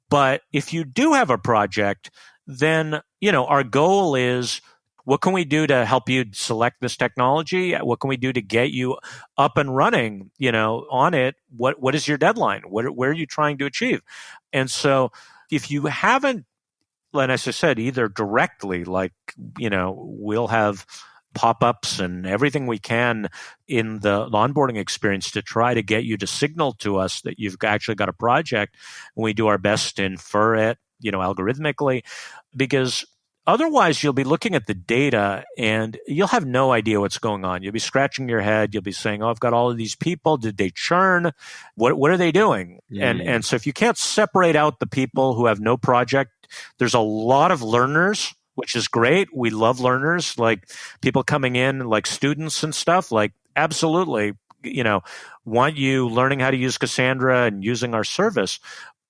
But if you do have a project, then, our goal is, what can we do to help you select this technology? What can we do to get you up and running, on it? What is your deadline? Where are you trying to achieve? And so if you haven't, and as I said, either directly, like, we'll have pop-ups and everything we can in the onboarding experience to try to get you to signal to us that you've actually got a project, and we do our best to infer it, algorithmically, because otherwise you'll be looking at the data and you'll have no idea what's going on. You'll be scratching your head. You'll be saying, oh, I've got all of these people. Did they churn? What are they doing? And so if you can't separate out the people who have no project, there's a lot of learners, which is great. We love learners, like people coming in, like students and stuff, like absolutely, want you learning how to use Cassandra and using our service.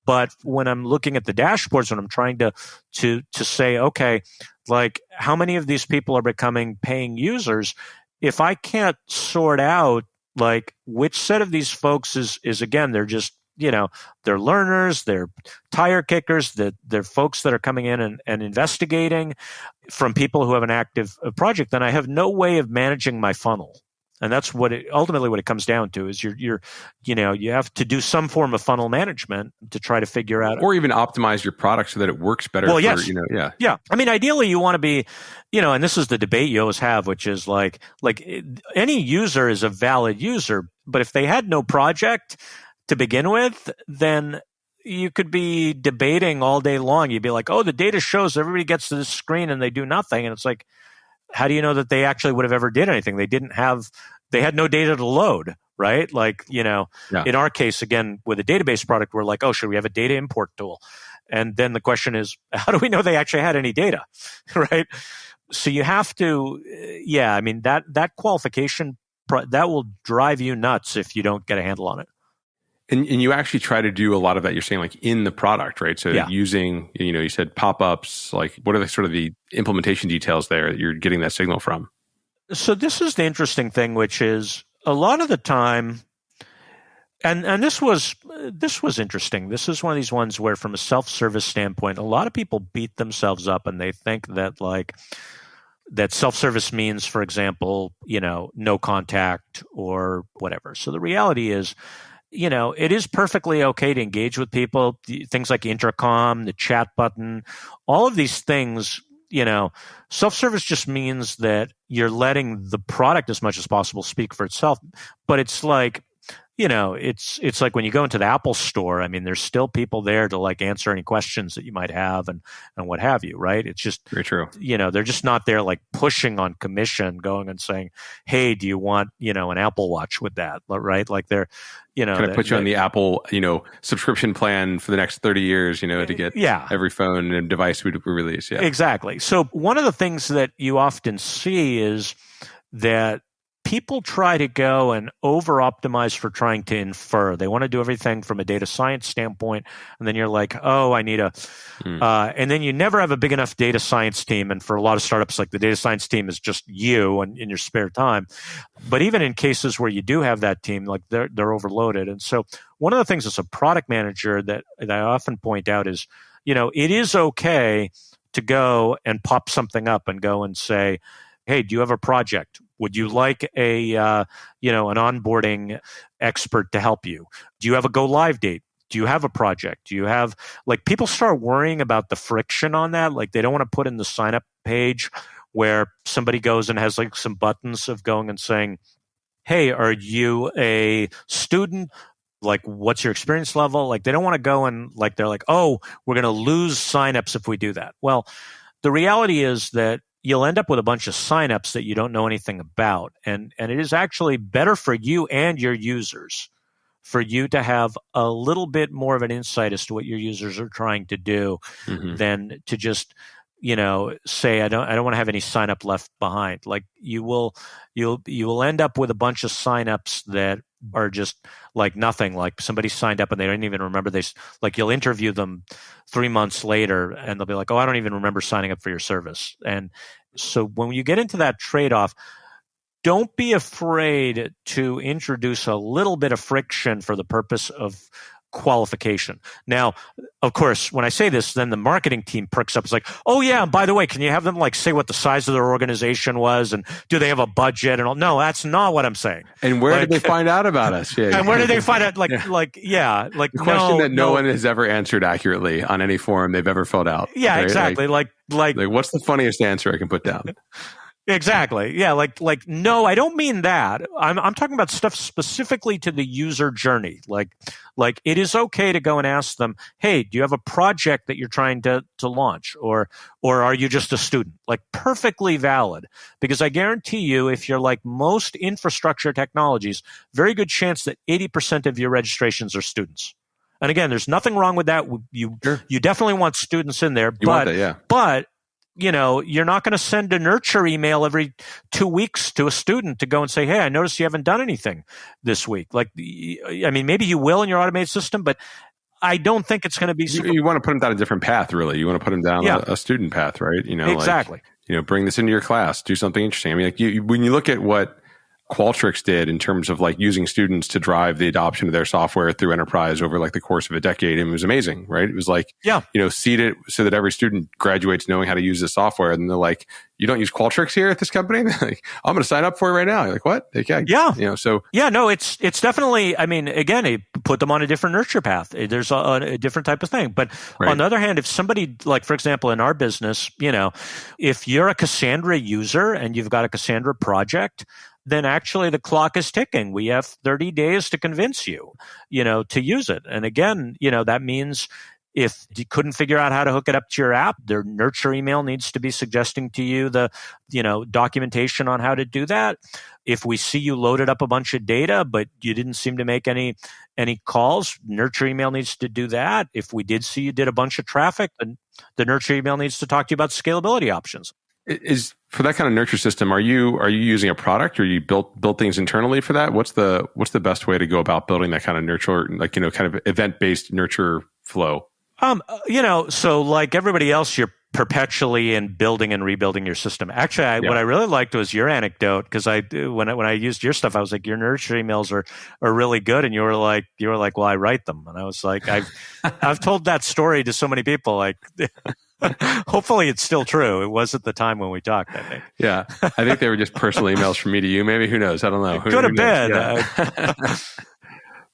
But when I'm looking at the dashboards, when I'm trying to say, okay, like how many of these people are becoming paying users, if I can't sort out like which set of these folks is again, they're just, they're learners, they're tire kickers, they're folks that are coming in and investigating, from people who have an active project, then I have no way of managing my funnel. And that's ultimately what it comes down to is you have to do some form of funnel management to try to figure out, or even optimize your product so that it works better. Well, yes. Yeah. I mean, ideally you want to be, and this is the debate you always have, which is like any user is a valid user, but if they had no project to begin with, then you could be debating all day long. You'd be like, oh, the data shows everybody gets to this screen and they do nothing. And it's like, how do you know that they actually would have ever did anything? They had no data to load, right? Like, in our case, again, with a database product, we're like, oh, should we have a data import tool? And then the question is, how do we know they actually had any data, right? So you have to, I mean, that qualification, that will drive you nuts if you don't get a handle on it. And you actually try to do a lot of that, you're saying, like in the product, right? So using, you said pop-ups, like what are the sort of the implementation details there that you're getting that signal from? So this is the interesting thing, which is a lot of the time, and this was interesting. This is one of these ones where from a self-service standpoint, a lot of people beat themselves up and they think that that self-service means, for example, no contact or whatever. So the reality is, it is perfectly okay to engage with people. Things like intercom, the chat button, all of these things, self-service just means that you're letting the product as much as possible speak for itself. But it's like, it's like when you go into the Apple store, I mean, there's still people there to like answer any questions that you might have and what have you, right? It's just very true. They're just not there like pushing on commission, going and saying, hey, do you want, an Apple Watch with that, right? Like they're, Can I put you on the Apple, subscription plan for the next 30 years, to get every phone and device we release. Yeah, exactly. So one of the things that you often see is that people try to go and over-optimize for trying to infer. They want to do everything from a data science standpoint, and then you're like, oh, I need and then you never have a big enough data science team, and for a lot of startups, like the data science team is just you and in your spare time. But even in cases where you do have that team, like they're overloaded. And so one of the things as a product manager that I often point out is, it is okay to go and pop something up and go and say, hey, do you have a project? Would you like an onboarding expert to help you? Do you have a go live date? Do you have a project? Do you have, people start worrying about the friction on that. Like, they don't want to put in the sign up page where somebody goes and has some buttons of going and saying, hey, are you a student? What's your experience level? They don't want to go and they're like, oh, we're going to lose signups if we do that. Well, the reality is that you'll end up with a bunch of signups that you don't know anything about. And it is actually better for you and your users for you to have a little bit more of an insight as to what your users are trying to do than to just, say, I don't want to have any sign up left behind. You will end up with a bunch of signups that are just nothing. Somebody signed up and they don't even remember you'll interview them 3 months later and they'll be like, oh, I don't even remember signing up for your service. And so when you get into that trade-off, don't be afraid to introduce a little bit of friction for the purpose of qualification. Now, of course, when I say this, then the marketing team perks up. It's like, oh yeah, and by the way, can you have them say what the size of their organization was and do they have a budget and all? No, that's not what I'm saying. And where did they find out about us? Yeah. And where did they find out? The question that no one has ever answered accurately on any form they've ever filled out. Yeah, right? Exactly. What's the funniest answer I can put down? Exactly. Yeah. No, I don't mean that. I'm talking about stuff specifically to the user journey. It is okay to go and ask them, hey, do you have a project that you're trying to launch? Or are you just a student? Perfectly valid. Because I guarantee you, if you're like most infrastructure technologies, very good chance that 80% of your registrations are students. And again, there's nothing wrong with that. You definitely want students in there. But you're not going to send a nurture email every 2 weeks to a student to go and say, hey, I noticed you haven't done anything this week. Maybe you will in your automated system, but I don't think it's going to be super. You want to put them down a different path, really. You want to put them down a student path, right? Exactly. Bring this into your class, do something interesting. When you look at what Qualtrics did in terms of using students to drive the adoption of their software through enterprise over the course of a decade. And it was amazing, right? It was seed it so that every student graduates knowing how to use the software. And they're like, you don't use Qualtrics here at this company? I'm going to sign up for it right now. You're like, what? Okay. Yeah. It's definitely, again, it put them on a different nurture path. There's a different type of thing. But on the other hand, if somebody, for example, in our business, if you're a Cassandra user and you've got a Cassandra project, then actually the clock is ticking. We have 30 days to convince you, to use it. And again, that means if you couldn't figure out how to hook it up to your app, their nurture email needs to be suggesting to you the, documentation on how to do that. If we see you loaded up a bunch of data, but you didn't seem to make any calls, nurture email needs to do that. If we did see you did a bunch of traffic, then the nurture email needs to talk to you about scalability options. Is for that kind of nurture system, are you using a product or you built things internally for that? What's the best way to go about building that kind of nurture, kind of event-based nurture flow? So like everybody else, you're perpetually in building and rebuilding your system. Actually, what I really liked was your anecdote, because when I used your stuff, I was like, your nurture emails are really good, and you were like, well, I write them, and I was like, I've told that story to so many people, hopefully it's still true. It was at the time when we talked, I think. Yeah. I think they were just personal emails from me to you. Maybe, who knows? I don't know. Could have been. Yeah.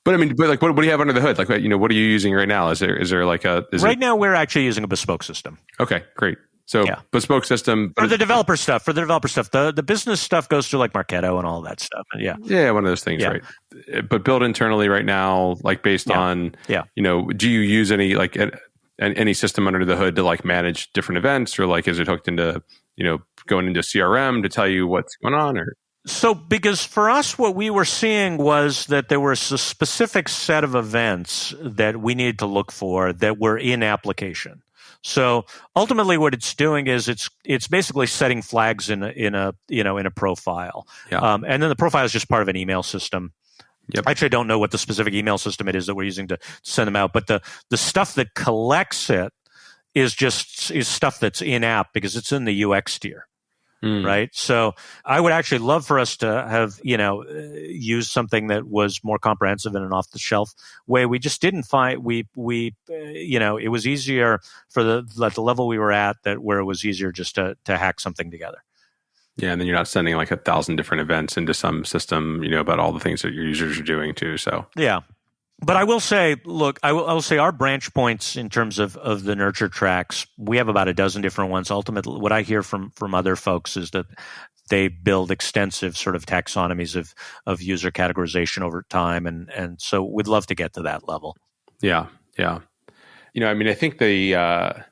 But what do you have under the hood? what are you using right now? Right now we're actually using a bespoke system. Okay, great. So bespoke system. For the developer stuff. The business stuff goes through Marketo and all that stuff. Yeah. Yeah, one of those things, right? But built internally right now, based on, do you use any system under the hood to manage different events, or is it hooked into, going into CRM to tell you what's going on, or? So, because for us, what we were seeing was that there was a specific set of events that we needed to look for that were in application. So ultimately, what it's doing is it's basically setting flags in a profile, and then the profile is just part of an email system. Yep. Actually, I don't know what the specific email system it is that we're using to send them out, but the stuff that collects it is stuff that's in app because it's in the UX tier. Right. So I would actually love for us to have, used something that was more comprehensive in an off the shelf way. We just didn't find it was easier for the level we were at where it was easier just to hack something together. Yeah. And then you're not sending like 1,000 different events into some system, about all the things that your users are doing too. So, yeah. But I will say, look, I will say our branch points in terms of the nurture tracks, we have about a dozen different ones. Ultimately, what I hear from other folks is that they build extensive sort of taxonomies of user categorization over time. And so we'd love to get to that level. Yeah. Yeah. I think the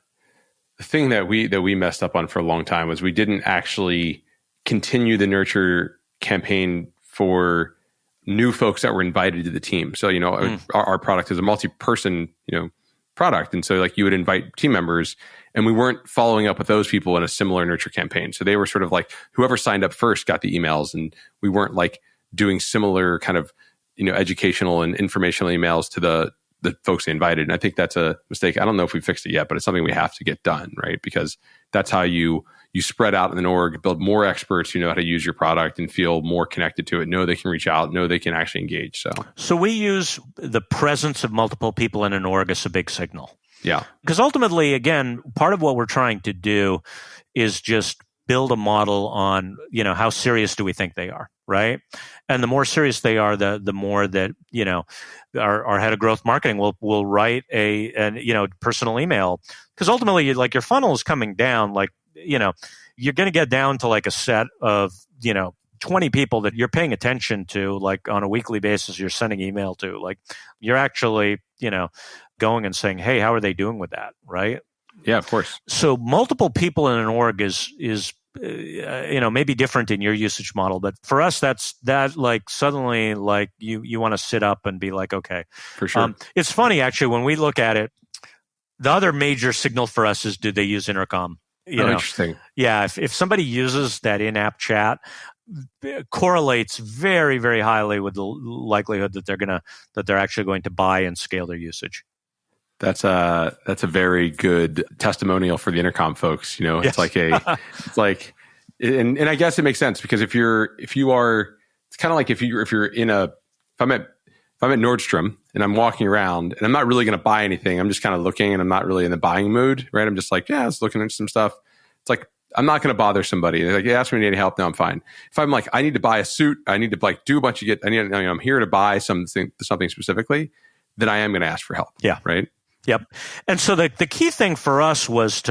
thing that we messed up on for a long time was we didn't actually continue the nurture campaign for new folks that were invited to the team. So, our product is a multi-person, product. And so like you would invite team members and we weren't following up with those people in a similar nurture campaign. So they were sort of like whoever signed up first got the emails, and we weren't like doing similar kind of, educational and informational emails to the folks they invited. And I think that's a mistake. I don't know if we fixed it yet, but it's something we have to get done, right? Because that's how you spread out in an org, build more experts who know how to use your product and feel more connected to it, know they can reach out, know they can actually engage. So we use the presence of multiple people in an org as a big signal. Yeah. Because ultimately, again, part of what we're trying to do is just build a model on, how serious do we think they are, right? And the more serious they are, the more that, our head of growth marketing will write a personal email. Because ultimately, your funnel is coming down, you're going to get down to like a set of, 20 people that you're paying attention to, like on a weekly basis, you're sending email to, like you're actually, going and saying, hey, how are they doing with that? Right. Yeah, of course. So multiple people in an org is maybe different in your usage model, but for us, that like suddenly like you want to sit up and be like, okay, for sure. It's funny actually, when we look at it, the other major signal for us is, do they use intercom? Interesting. Yeah. If somebody uses that in-app chat, it correlates very, very highly with the likelihood that they're actually going to buy and scale their usage. That's a very good testimonial for the intercom folks. Yes. And I guess it makes sense because if you are, it's kind of like if I'm at Nordstrom and I'm walking around and I'm not really going to buy anything, I'm just kind of looking and I'm not really in the buying mood, right? I'm just like, yeah, I was looking at some stuff. It's like, I'm not going to bother somebody. They're like, yeah, ask me any help. No, I'm fine. If I'm like, I need to buy a suit, I need to like do a bunch of I'm here to buy something specifically, then I am going to ask for help. Yeah. Right. Yep. And so the key thing for us was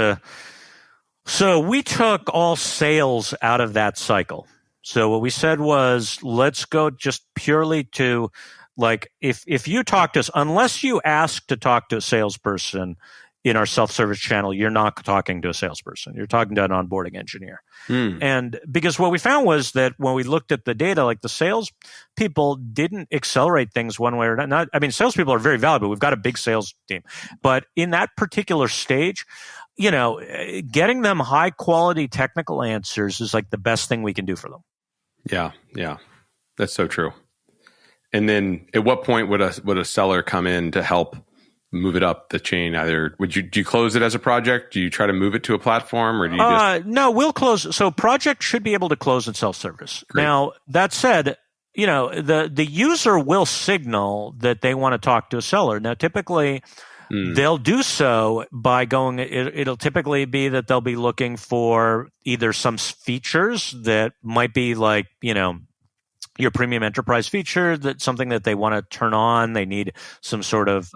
so we took all sales out of that cycle. So what we said was, let's go just purely to like, if you talk to us, unless you ask to talk to a salesperson in our self-service channel, you're not talking to a salesperson. You're talking to an onboarding engineer. And because what we found was that when we looked at the data, like the sales people didn't accelerate things one way or not. I mean, salespeople are very valuable. We've got a big sales team. But in that particular stage, getting them high quality technical answers is like the best thing we can do for them. Yeah. Yeah. That's so true. And then at what point would a seller come in to help move it up the chain? Either do you close it as a project? Do you try to move it to a platform, or do you No, we'll close. So project should be able to close in self-service. Great. Now, that said, the user will signal that they want to talk to a seller. Now, typically, they'll do so by going, it'll typically be that they'll be looking for either some features that might be like, your premium enterprise feature, that's something that they want to turn on. They need some sort of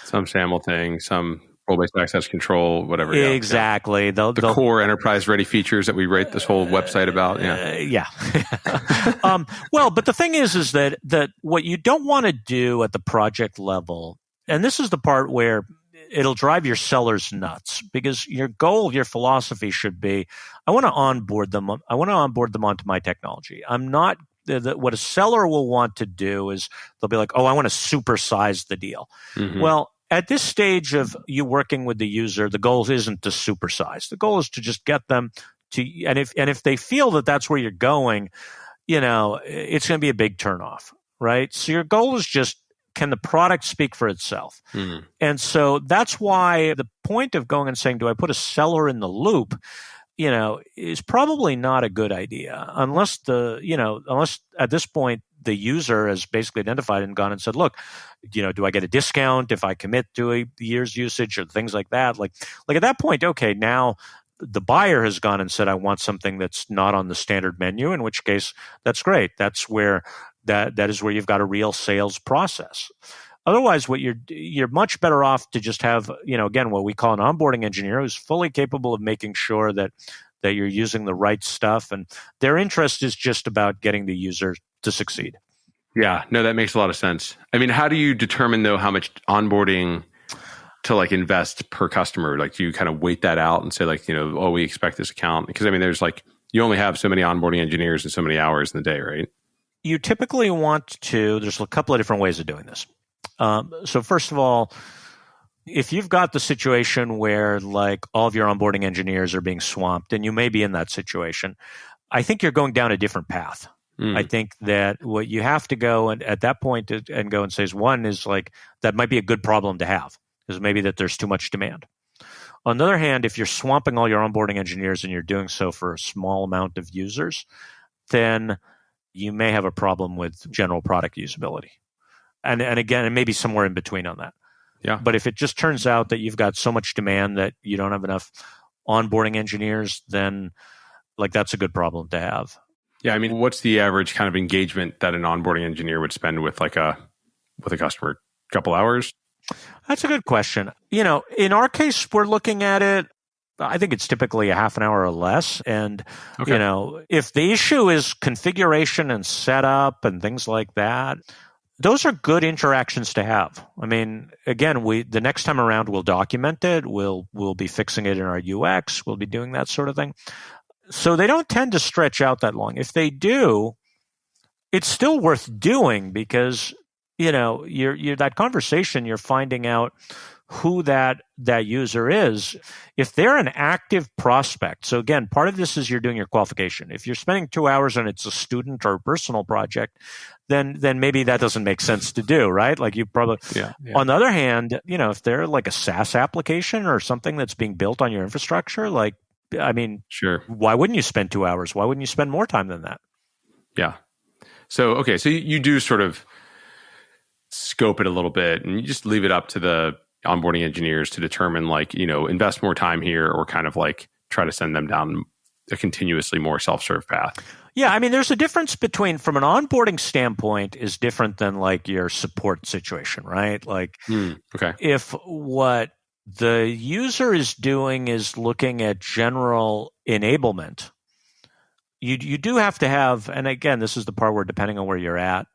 some SAML thing, some role-based access control, whatever. Exactly. Yeah. The core EnterpriseReady features that we write this whole website about. Yeah. Well, but the thing is that what you don't want to do at the project level, and this is the part where it'll drive your sellers nuts, because your goal, your philosophy should be, I want to onboard them. I want to onboard them onto my technology. I'm not. What a seller will want to do is they'll be like, oh, I want to supersize the deal. Mm-hmm. Well, at this stage of you working with the user, the goal isn't to supersize. The goal is to just get them to, and if they feel that that's where you're going, it's going to be a big turnoff, right? So your goal is just, can the product speak for itself? And so that's why the point of going and saying, do I put a seller in the loop, is probably not a good idea unless unless at this point the user has basically identified and gone and said, look, do I get a discount if I commit to a year's usage or things like that? Like at that point, okay, now the buyer has gone and said, I want something that's not on the standard menu, in which case that's great. That's where that is where you've got a real sales process. Otherwise, what you're much better off to just have, again, what we call an onboarding engineer who's fully capable of making sure that you're using the right stuff, and their interest is just about getting the user to succeed. Yeah, no, that makes a lot of sense. I mean, how do you determine though how much onboarding to invest per customer? Do you kind of weight that out and say we expect this account? Because I mean, there's you only have so many onboarding engineers and so many hours in the day, right? You typically want to, there's a couple of different ways of doing this. So first of all, if you've got the situation where all of your onboarding engineers are being swamped, and you may be in that situation, I think you're going down a different path. I think that what you have to go and at that point and go and say is, one is that might be a good problem to have, is maybe that there's too much demand. On the other hand, if you're swamping all your onboarding engineers and you're doing so for a small amount of users, then you may have a problem with general product usability. And again, it may be somewhere in between on that. Yeah. But if it just turns out that you've got so much demand that you don't have enough onboarding engineers, then that's a good problem to have. Yeah. I mean, what's the average kind of engagement that an onboarding engineer would spend with a customer? A couple hours? That's a good question. In our case, we're looking at it, I think it's typically a half an hour or less. And, if the issue is configuration and setup and things like that, those are good interactions to have. I mean, again, the next time around, we'll document it. We'll be fixing it in our UX. We'll be doing that sort of thing. So they don't tend to stretch out that long. If they do, it's still worth doing because, you're that conversation, you're finding out who that user is. If they're an active prospect, so again, part of this is you're doing your qualification. If you're spending 2 hours and it's a student or a personal project, then maybe that doesn't make sense to do, right? You probably, yeah. On the other hand, if they're a SaaS application or something that's being built on your infrastructure, sure. Why wouldn't you spend 2 hours? Why wouldn't you spend more time than that? Yeah. So, okay. So you do sort of scope it a little bit and you just leave it up to the onboarding engineers to determine invest more time here or kind of try to send them down a continuously more self-serve path. Yeah. I mean, there's a difference between, from an onboarding standpoint, is different than your support situation, right? Okay. If what the user is doing is looking at general enablement, you do have to have, and again, this is the part where depending on where you're at,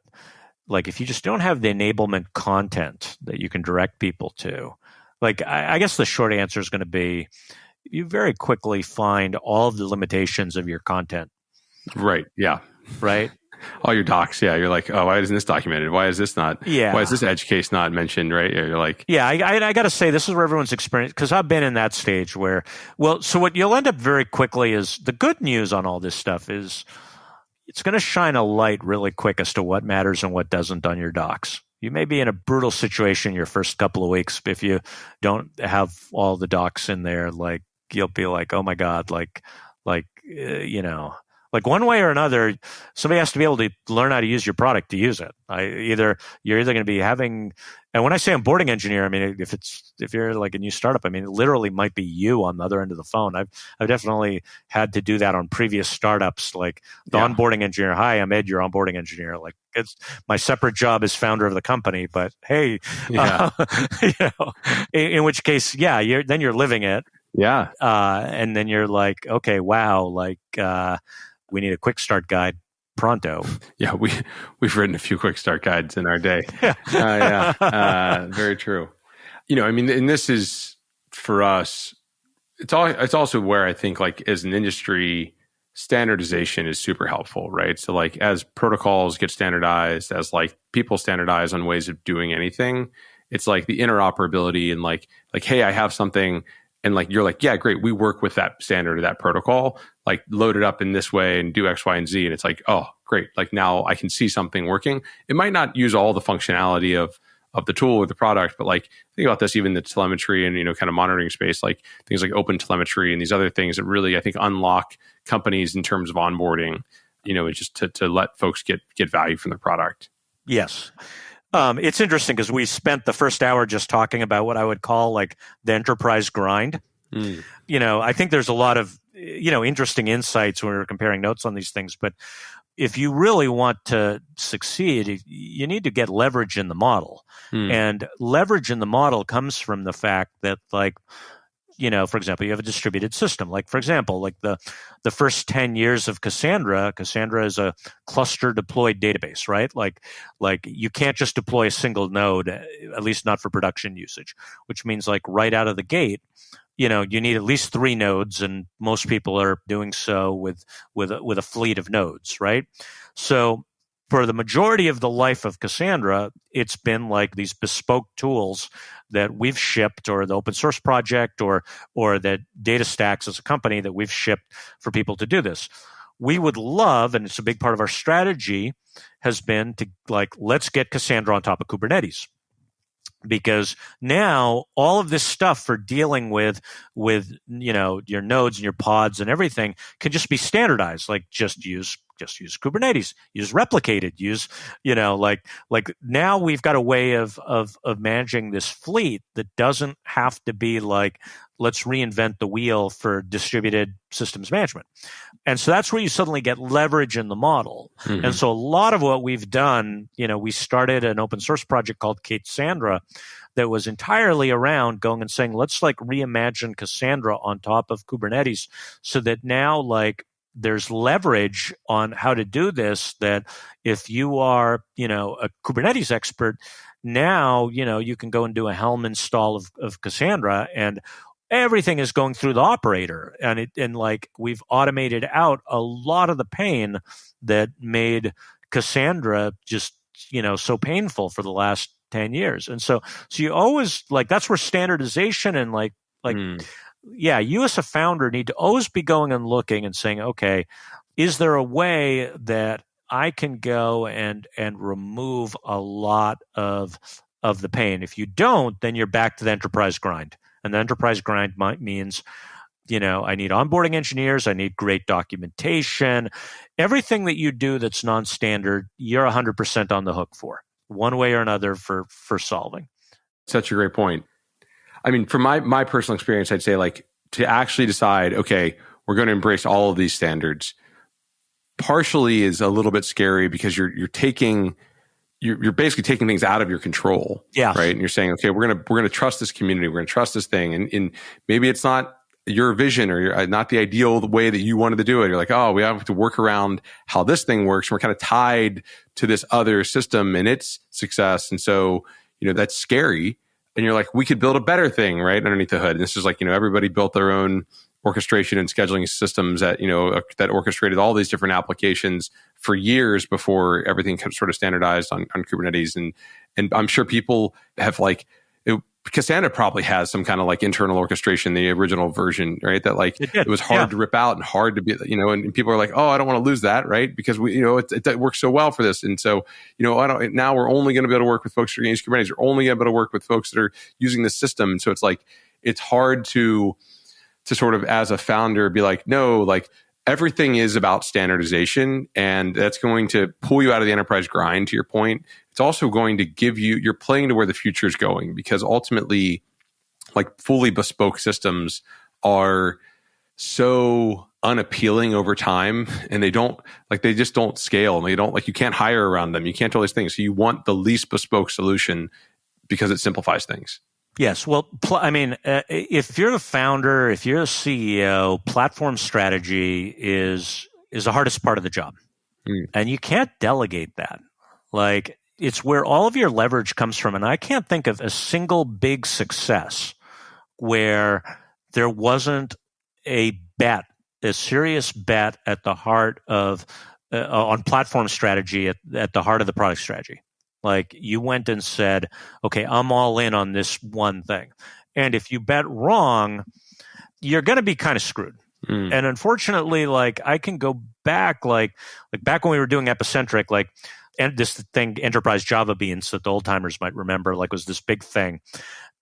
if you just don't have the enablement content that you can direct people to, I guess the short answer is going to be you very quickly find all of the limitations of your content. Right. Yeah. Right. All your docs. Yeah. You're oh, why isn't this documented? Why is this not? Yeah. Why is this edge case not mentioned? Right. You're yeah, I got to say, this is where everyone's experience, because I've been in that stage where, so what you'll end up very quickly is the good news on all this stuff is it's going to shine a light really quick as to what matters and what doesn't on your docs. You may be in a brutal situation your first couple of weeks if you don't have all the docs in there. You'll be oh my God, one way or another, somebody has to be able to learn how to use your product to use it. You're either going to be having, and when I say onboarding engineer, I mean, if you're a new startup, I mean, it literally might be you on the other end of the phone. I've definitely had to do that on previous startups, onboarding engineer. Hi, I'm Ed, your onboarding engineer. It's my separate job as founder of the company, but hey, in which case, yeah, then you're living it. Yeah. And then you're okay, wow, we need a quick start guide pronto. Yeah, we've written a few quick start guides in our day. Very true. I mean, and this is for us. It's also where I think as an industry, standardization is super helpful, right? So as protocols get standardized, as people standardize on ways of doing anything, It's like the interoperability and like, hey, I have something, and like you're like, yeah, great, we work with that standard or that protocol, like load it up in this way and do X, Y, and Z. And it's like, oh, great, like now I can see something working. It might not use all the functionality of the tool or the product, but like think about this, even the telemetry and, kind of monitoring space, like things like open telemetry and these other things that really, I think, unlock companies in terms of onboarding, just to let folks get value from the product. Yes. It's interesting because we spent the first hour just talking about what I would call like the enterprise grind. I think there's a lot of, interesting insights when we're comparing notes on these things. But if you really want to succeed, you need to get leverage in the model. And leverage in the model comes from the fact that, like, for example, you have a distributed system. Like, for example, like the first 10 years of Cassandra is a cluster deployed database, right? Like you can't just deploy a single node, at least not for production usage, which means like right out of the gate, you need at least 3 nodes, and most people are doing so with a fleet of nodes, right? So for the majority of the life of Cassandra, it's been like these bespoke tools that we've shipped, or the open source project, or that DataStax as a company that we've shipped for people to do this. We would love, and it's a big part of our strategy, has been to like, let's get Cassandra on top of Kubernetes. Because now all of this stuff for dealing with your nodes and your pods and everything can just be standardized. Like just use Kubernetes, use replicated, use like now we've got a way of managing this fleet that doesn't have to be like, let's reinvent the wheel for distributed systems management. And so that's where you suddenly get leverage in the model. And so a lot of what we've done, we started an open source project called Cassandra that was entirely around going and saying, let's like reimagine Cassandra on top of Kubernetes, so that now like there's leverage on how to do this, that if you are, a Kubernetes expert, now, you can go and do a Helm install of Cassandra, and everything is going through the operator, and like we've automated out a lot of the pain that made Cassandra just so painful for the last 10 years. And so you always like, that's where standardization and like you as a founder need to always be going and looking and saying, okay, is there a way that I can go and remove a lot of the pain? If you don't, then you're back to the enterprise grind. And the enterprise grind means, I need onboarding engineers, I need great documentation. Everything that you do that's non-standard, you're 100% on the hook for, one way or another, for solving. Such a great point. I mean, from my personal experience, I'd say like to actually decide, okay, we're going to embrace all of these standards, partially is a little bit scary because you're basically taking things out of your control. Yeah. Right. And you're saying, okay, we're going to trust this community. We're going to trust this thing. And maybe it's not your vision or not the ideal way that you wanted to do it. You're like, oh, we have to work around how this thing works. We're kind of tied to this other system and its success. And so, that's scary. And you're like, we could build a better thing right underneath the hood. And this is like, everybody built their own orchestration and scheduling systems that, that orchestrated all these different applications for years before everything sort of standardized on Kubernetes. And I'm sure people have like, Cassandra probably has some kind of like internal orchestration, the original version, right? That like, it was hard to rip out and hard to be, and people are like, oh, I don't want to lose that, right? Because we, it works so well for this. And so, now we're only going to be able to work with folks that are going to use Kubernetes. We're only going to be able to work with folks that are using this system. And so it's like, it's hard to sort of as a founder be like, no, like everything is about standardization, and that's going to pull you out of the enterprise grind, to your point. It's also going to give you're playing to where the future is going, because ultimately like fully bespoke systems are so unappealing over time, and they just don't scale, and they don't, like, you can't hire around them. You can't do all these things. So you want the least bespoke solution because it simplifies things. Yes. Well, if you're the founder, if you're a CEO, platform strategy is the hardest part of the job. And you can't delegate that. Like, it's where all of your leverage comes from. And I can't think of a single big success where there wasn't a serious bet at the heart of, on platform strategy at the heart of the product strategy. Like you went and said, okay, I'm all in on this one thing. And if you bet wrong, you're going to be kind of screwed. And unfortunately, like I can go back, like back when we were doing Epicentric, like, and this thing, Enterprise Java Beans, that the old timers might remember, like was this big thing.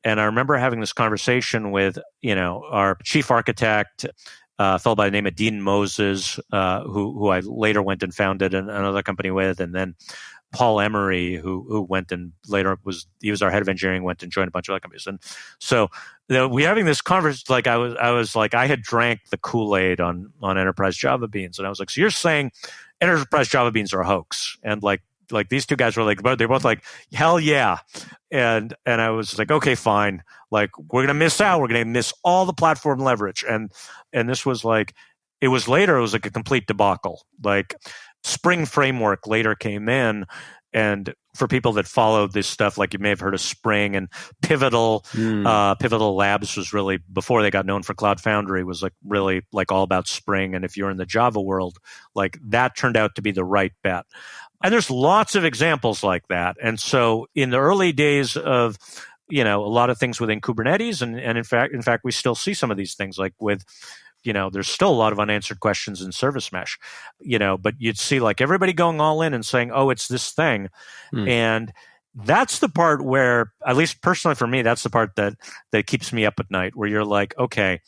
And I remember having this conversation with, our chief architect, a fellow by the name of Dean Moses, who I later went and founded another company with, and then Paul Emery, who went and later was our head of engineering, went and joined a bunch of other companies. And so we having this conversation, like I was like, I had drank the Kool-Aid on Enterprise Java Beans. And I was like, so you're saying Enterprise Java Beans are a hoax? And like these two guys were like, they're both like, hell yeah. And I was like, okay, fine. Like we're going to miss out. We're going to miss all the platform leverage. And this was like, it was like a complete debacle. Like Spring Framework later came in, and for people that followed this stuff, like you may have heard of Spring and Pivotal. Pivotal Labs was really, before they got known for Cloud Foundry, was like really like all about Spring. And if you're in the Java world, like that turned out to be the right bet. And there's lots of examples like that. And so in the early days of, a lot of things within Kubernetes, and in fact, we still see some of these things like with, there's still a lot of unanswered questions in Service Mesh, but you'd see like everybody going all in and saying, oh, it's this thing. And that's the part where, at least personally for me, that's the part that keeps me up at night, where you're like, okay,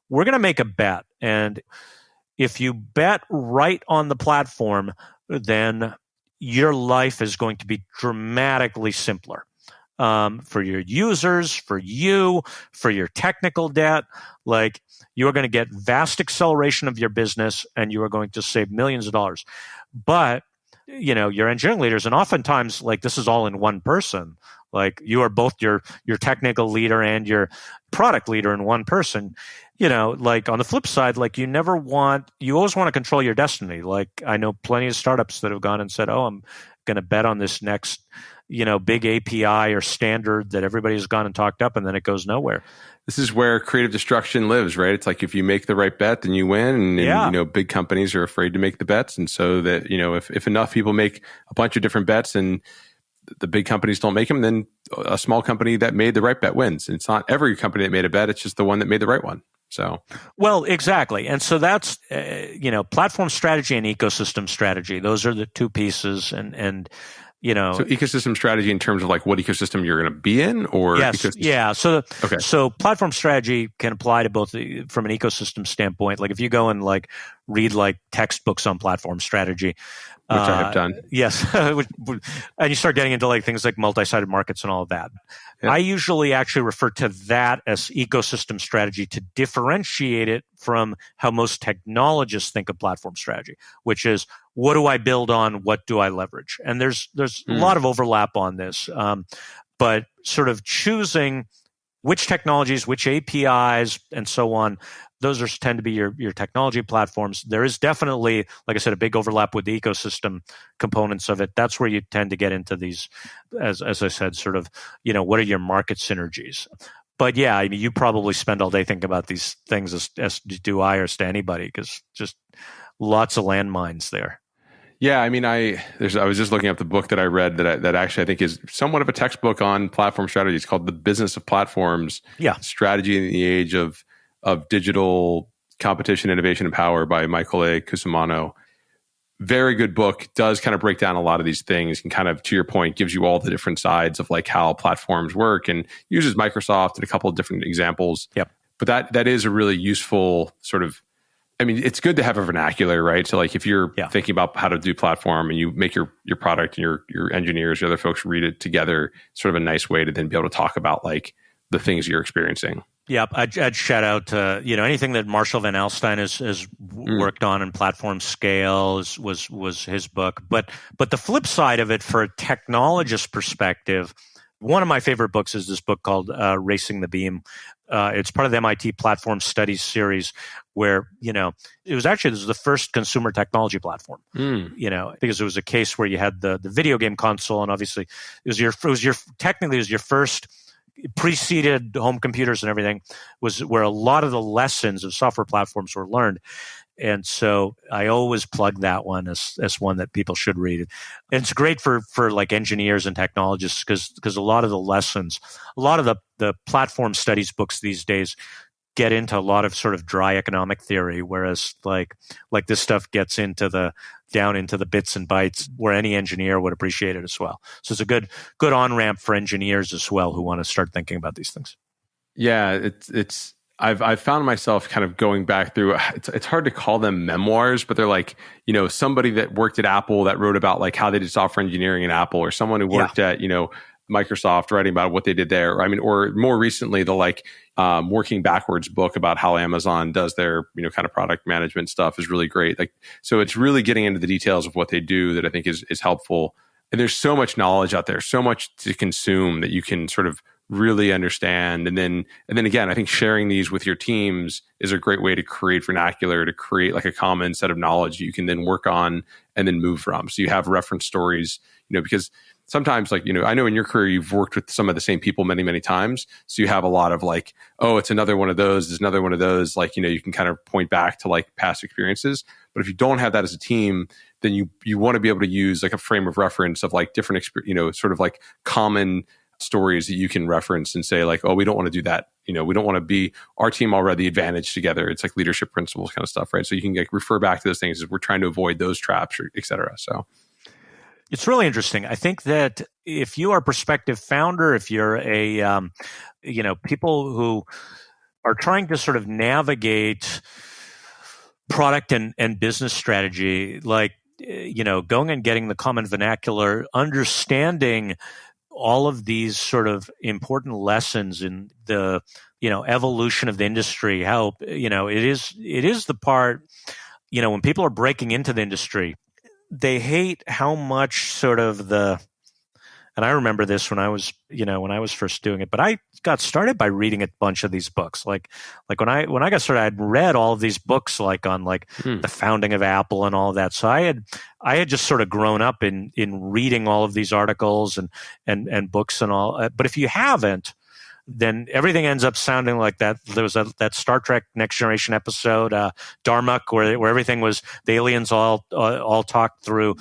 we're going to make a bet. And if you bet right on the platform, then your life is going to be dramatically simpler. For your users, for you, for your technical debt, like you are going to get vast acceleration of your business, and you are going to save millions of dollars. But, your engineering leaders, and oftentimes like this is all in one person, like you are both your technical leader and your product leader in one person. Like on the flip side, like you always want to control your destiny. Like I know plenty of startups that have gone and said, oh, I'm going to bet on this next big API or standard that everybody's gone and talked up, and then it goes nowhere. This is where creative destruction lives, right? It's like if you make the right bet, then you win. And big companies are afraid to make the bets. And so that, if enough people make a bunch of different bets and the big companies don't make them, then a small company that made the right bet wins. And it's not every company that made a bet. It's just the one that made the right one. So, well, exactly. And so that's, platform strategy and ecosystem strategy. Those are the two pieces. And so ecosystem strategy in terms of like what ecosystem you're going to be in, or yes, yeah. So platform strategy can apply to both from an ecosystem standpoint. Like if you go and like read like textbooks on platform strategy, which I have done, yes, and you start getting into like things like multi-sided markets and all of that. Yeah. I usually actually refer to that as ecosystem strategy to differentiate it from how most technologists think of platform strategy, which is, what do I build on? What do I leverage? And there's a lot of overlap on this, but sort of choosing which technologies, which APIs, and so on, those tend to be your technology platforms. There is definitely, like I said, a big overlap with the ecosystem components of it. That's where you tend to get into these, as I said, sort of, what are your market synergies? But yeah, I mean, you probably spend all day thinking about these things as do I or as to anybody, because just lots of landmines there. Yeah, I mean, I was just looking up the book that I read that actually I think is somewhat of a textbook on platform strategy. It's called The Business of Platforms. Yeah. Strategy in the Age of Digital Competition, Innovation, and Power by Michael A. Cusimano. Very good book. Does kind of break down a lot of these things, and kind of, to your point, gives you all the different sides of like how platforms work, and uses Microsoft and a couple of different examples. Yep. But that is a really useful sort of, I mean, it's good to have a vernacular, right? So like if you're thinking about how to do platform and you make your product and your engineers, your other folks read it together, sort of a nice way to then be able to talk about like the things you're experiencing. Yeah, I'd shout out to, anything that Marshall Van Alstyne has worked on in platform scale was his book. But the flip side of it, for a technologist perspective, one of my favorite books is this book called Racing the Beam. It's part of the MIT Platform Studies series, where, this was the first consumer technology platform, because it was a case where you had the video game console, and obviously it was your first preceded home computers and everything, was where a lot of the lessons of software platforms were learned. And so I always plug that one as one that people should read. And it's great for like engineers and technologists because a lot of the lessons, a lot of the platform studies books these days get into a lot of sort of dry economic theory, whereas like this stuff gets down into the bits and bytes where any engineer would appreciate it as well. So it's a good on-ramp for engineers as well who want to start thinking about these things. Yeah, I've found myself kind of going back through, it's hard to call them memoirs, but they're like, somebody that worked at Apple that wrote about like how they did software engineering at Apple, or someone who worked at, Microsoft, writing about what they did there. I mean, or more recently, the like working backwards book about how Amazon does their, kind of product management stuff is really great. Like, so it's really getting into the details of what they do that I think is helpful. And there's so much knowledge out there, so much to consume that you can sort of really understand. And then again, I think sharing these with your teams is a great way to create vernacular, to create like a common set of knowledge you can then work on and then move from. So you have reference stories, because sometimes like, I know in your career, you've worked with some of the same people many, many times. So you have a lot of like, oh, it's another one of those. There's another one of those. Like, you can kind of point back to like past experiences. But if you don't have that as a team, then you want to be able to use like a frame of reference of like different, sort of like common stories that you can reference and say like, oh, we don't want to do that. We don't want to be our team all read the advantage together. It's like leadership principles kind of stuff, right? So you can like refer back to those things as we're trying to avoid those traps, or et cetera. So it's really interesting. I think that if you are a prospective founder, if you're a, people who are trying to sort of navigate product and business strategy, like, going and getting the common vernacular, understanding all of these sort of important lessons in the, evolution of the industry, how, it is the part, when people are breaking into the industry, they hate how much sort of and I remember this when I was first doing it, but I got started by reading a bunch of these books. Like when I got started, I'd read all of these books like on like the founding of Apple and all of that. So I had just sort of grown up in reading all of these articles and books and all. But if you haven't, then everything ends up sounding like that. There was that Star Trek Next Generation episode, Darmok, where everything was the aliens all talked through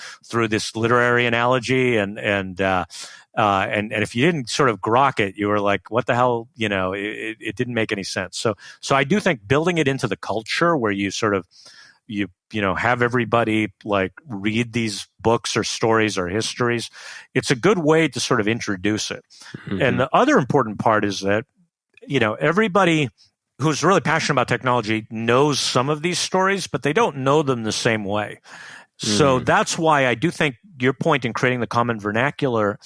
this literary analogy, and if you didn't sort of grok it, you were like, what the hell? It didn't make any sense. So I do think building it into the culture where you sort of have everybody like read these books or stories or histories, it's a good way to sort of introduce it. Mm-hmm. And the other important part is that, everybody who's really passionate about technology knows some of these stories, but they don't know them the same way. So that's why I do think your point in creating the common vernacular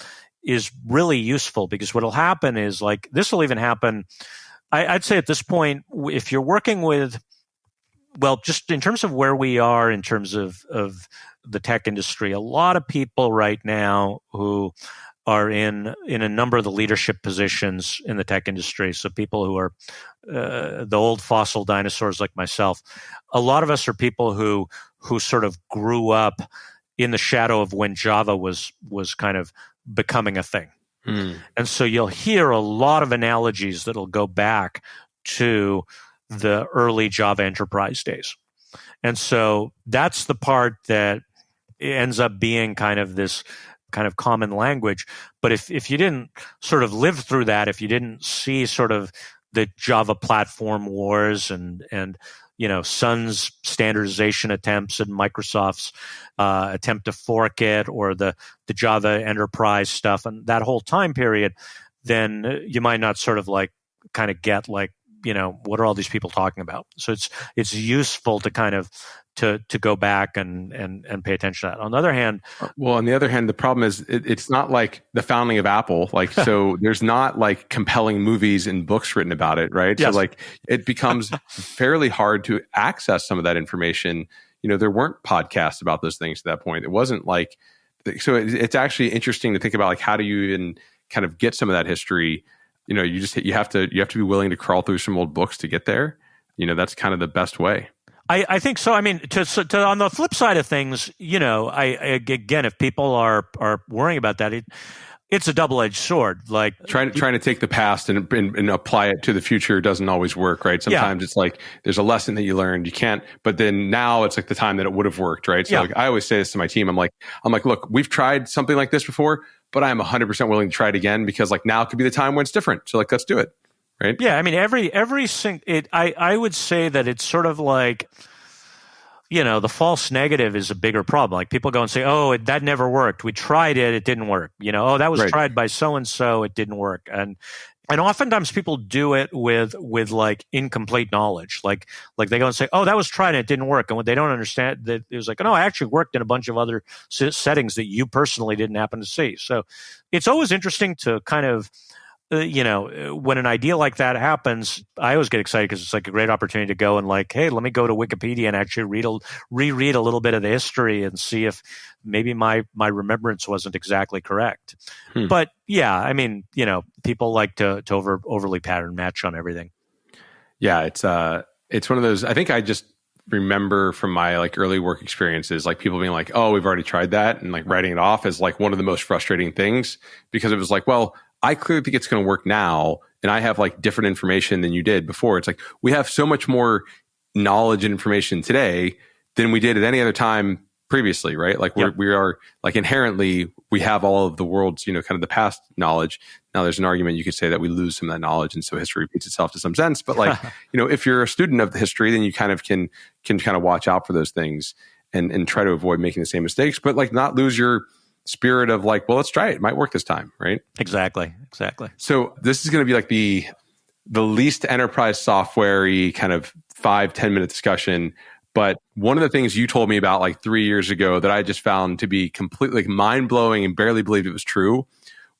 is really useful, because what'll happen is like, this will even happen. I'd say at this point, if you're working with, well, just in terms of where we are in terms of the tech industry, a lot of people right now who are in a number of the leadership positions in the tech industry, so people who are the old fossil dinosaurs like myself, a lot of us are people who sort of grew up in the shadow of when Java was kind of becoming a thing. And so you'll hear a lot of analogies that'll go back to the early Java enterprise days. And so that's the part that ends up being kind of this kind of common language. But if you didn't sort of live through that, if you didn't see sort of the Java platform wars and Sun's standardization attempts and Microsoft's attempt to fork it, or the Java enterprise stuff and that whole time period, then you might not sort of like kind of get like, what are all these people talking about? So it's useful to kind of to go back and pay attention to that. On the other hand, the problem is it's not like the founding of Apple. Like, so there's not like compelling movies and books written about it, right? Yes. So like it becomes fairly hard to access some of that information. There weren't podcasts about those things at that point. It wasn't like, so it's actually interesting to think about like, how do you even kind of get some of that history? You have to be willing to crawl through some old books to get there. That's kind of the best way. I think so. I mean, to on the flip side of things, again, if people are worrying about that, it's a double-edged sword. Like trying to take the past and apply it to the future doesn't always work, right? Sometimes it's like there's a lesson that you learned, you can't, but then now it's like the time that it would have worked, right? So like, I always say this to my team. I'm like, look, we've tried something like this before, but I am 100% willing to try it again because like now could be the time when it's different. So like, let's do it, right? Yeah, I mean, I would say that it's sort of like, the false negative is a bigger problem. Like people go and say, "Oh, that never worked. We tried it, it didn't work." "Oh, that was tried by so and so, it didn't work." And oftentimes people do it with like incomplete knowledge. Like they go and say, "Oh, that was tried and it didn't work," and what they don't understand that it was like, "No, I actually worked in a bunch of other settings that you personally didn't happen to see." So it's always interesting to kind of when an idea like that happens, I always get excited because it's like a great opportunity to go and like, hey, let me go to Wikipedia and actually reread a little bit of the history and see if maybe my remembrance wasn't exactly correct. But yeah, I mean, people like to overly pattern match on everything. Yeah, it's one of those. I think I just remember from my like early work experiences, like people being like, "Oh, we've already tried that," and like writing it off as like one of the most frustrating things because it was like, well, I clearly think it's going to work now, and I have like different information than you did before. It's like we have so much more knowledge and information today than we did at any other time previously, right? Like we are like inherently, we have all of the world's, kind of the past knowledge. Now there's an argument you could say that we lose some of that knowledge, and so history repeats itself to some sense. But like, if you're a student of the history, then you kind of can kind of watch out for those things and try to avoid making the same mistakes, but like not lose your spirit of like, well, let's try it. It might work this time, right? Exactly. So this is going to be like the least enterprise software-y kind of 5-10 minute discussion. But one of the things you told me about like 3 years ago that I just found to be completely like mind-blowing and barely believed it was true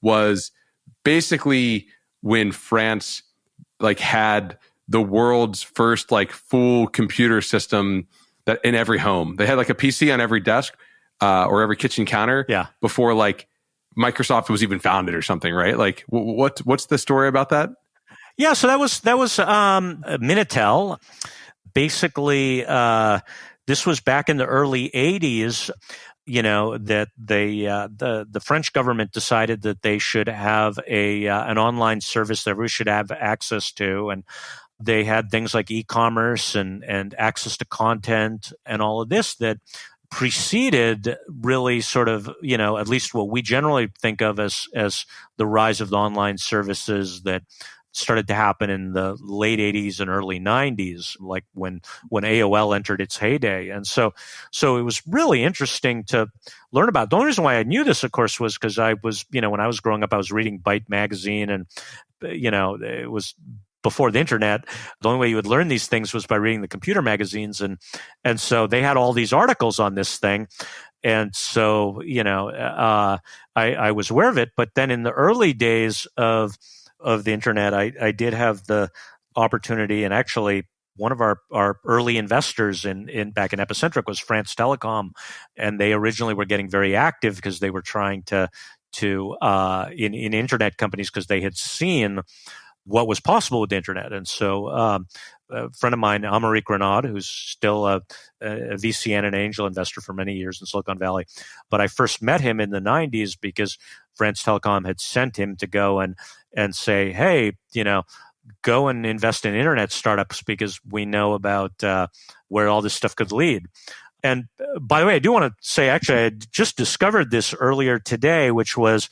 was basically when France like had the world's first like full computer system that in every home. They had like a PC on every desk or every kitchen counter before like Microsoft was even founded or something, right? Like what's the story about that? Yeah, so that was Minitel. Basically, this was back in the early 80s, that the French government decided that they should have an online service that we should have access to, and they had things like e-commerce and access to content and all of this that preceded really sort of, at least what we generally think of as the rise of the online services that started to happen in the late 80s and early 90s, like when AOL entered its heyday. And so it was really interesting to learn about. The only reason why I knew this, of course, was because I was, when I was growing up, I was reading Byte magazine, and, it was before the internet. The only way you would learn these things was by reading the computer magazines. And so they had all these articles on this thing. And so, I was aware of it. But then in the early days of the internet, I did have the opportunity, and actually one of our early investors in back in Epicentric was France Telecom, and they originally were getting very active because they were trying to in internet companies because they had seen what was possible with the internet. And so a friend of mine, Amaric Renaud, who's still a VC and an angel investor for many years in Silicon Valley. But I first met him in the 90s because France Telecom had sent him to go and say, hey, go and invest in internet startups because we know about where all this stuff could lead. And by the way, I do want to say, actually, I just discovered this earlier today, which was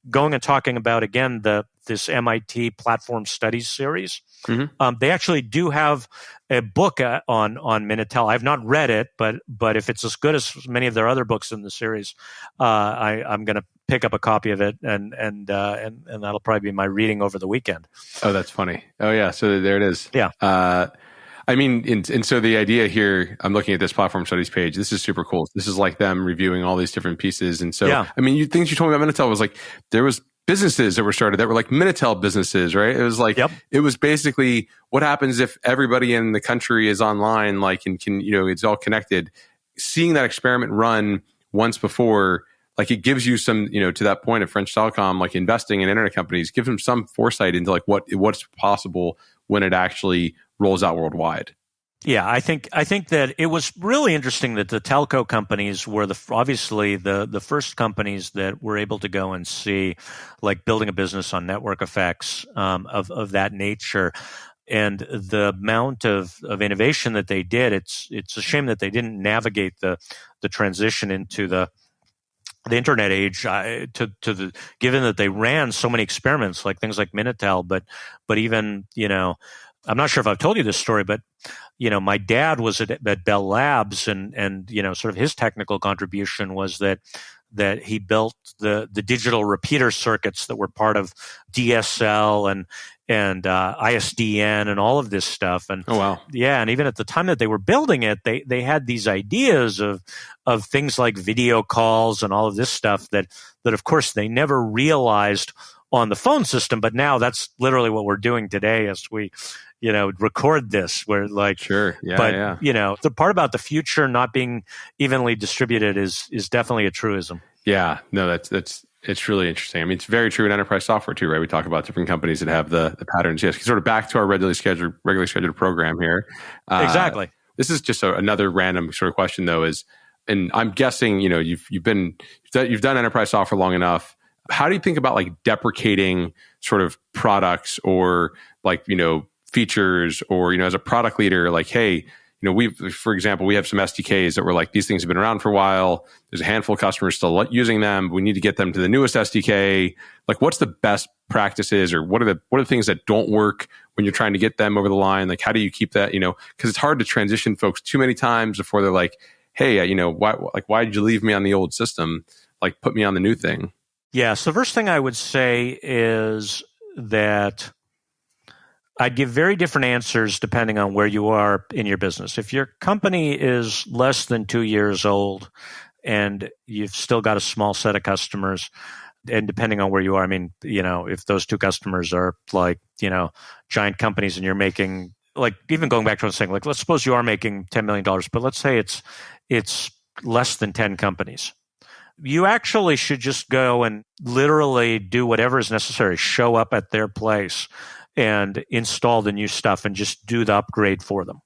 going and talking about, again, this MIT Platform Studies series. Mm-hmm. They actually do have a book on Minitel. I've not read it, but if it's as good as many of their other books in the series, I'm going to pick up a copy of it, and that'll probably be my reading over the weekend. Oh, that's funny. Oh, yeah. So there it is. Yeah. I mean, and so the idea here, I'm looking at this Platform Studies page. This is super cool. This is like them reviewing all these different pieces. And so, I mean, things you told me about Minitel was like, there was businesses that were started that were like Minitel businesses, right? It was like, It was basically what happens if everybody in the country is online, like, and can, it's all connected. Seeing that experiment run once before, like it gives you some, to that point of French Telecom, like investing in internet companies, gives them some foresight into like what's possible when it actually rolls out worldwide. Yeah, I think that it was really interesting that the telco companies were obviously the first companies that were able to go and see, like, building a business on network effects of that nature, and the amount of innovation that they did. It's a shame that they didn't navigate the transition into the internet age given that they ran so many experiments, like things like Minitel, but even, I'm not sure if I've told you this story, but my dad was at Bell Labs, and sort of his technical contribution was that he built the digital repeater circuits that were part of DSL and ISDN and all of this stuff. And oh wow, yeah, and even at the time that they were building it, they had these ideas of things like video calls and all of this stuff that of course they never realized on the phone system. But now that's literally what we're doing today as we record this. We're like, sure, yeah, but yeah. The part about the future not being evenly distributed is definitely a truism. Yeah, no, it's really interesting. I mean, it's very true in enterprise software too, right? We talk about different companies that have the patterns. Yes, sort of back to our regularly scheduled program here. Exactly. This is just another random sort of question, though. And I'm guessing you've done enterprise software long enough. How do you think about, like, deprecating sort of products or, like, features, or, as a product leader, like, hey, for example, we have some SDKs that were like, these things have been around for a while. There's a handful of customers still using them. We need to get them to the newest SDK. Like, what's the best practices, or what are the things that don't work when you're trying to get them over the line? Like, how do you keep that, because it's hard to transition folks too many times before they're like, hey, why did you leave me on the old system? Like, put me on the new thing. Yeah. So the first thing I would say is that I'd give very different answers depending on where you are in your business. If your company is less than 2 years old and you've still got a small set of customers, and depending on where you are, I mean, if those two customers are like, giant companies and you're making, like, even going back to what I was saying, like, let's suppose you are making $10 million, but let's say it's less than 10 companies. You actually should just go and literally do whatever is necessary, show up at their place and install the new stuff and just do the upgrade for them.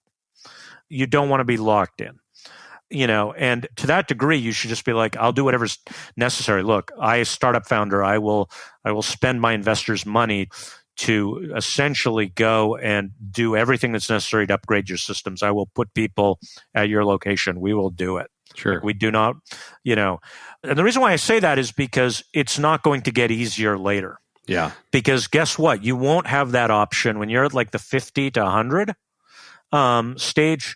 You don't want to be locked in, and to that degree, you should just be like, I'll do whatever's necessary. Look, I, startup founder, I will spend my investors' money to essentially go and do everything that's necessary to upgrade your systems. I will put people at your location. We will do it. Sure. Like, we do not, and the reason why I say that is because it's not going to get easier later. Yeah. Because guess what? You won't have that option when you're at, like, the 50 to 100 stage.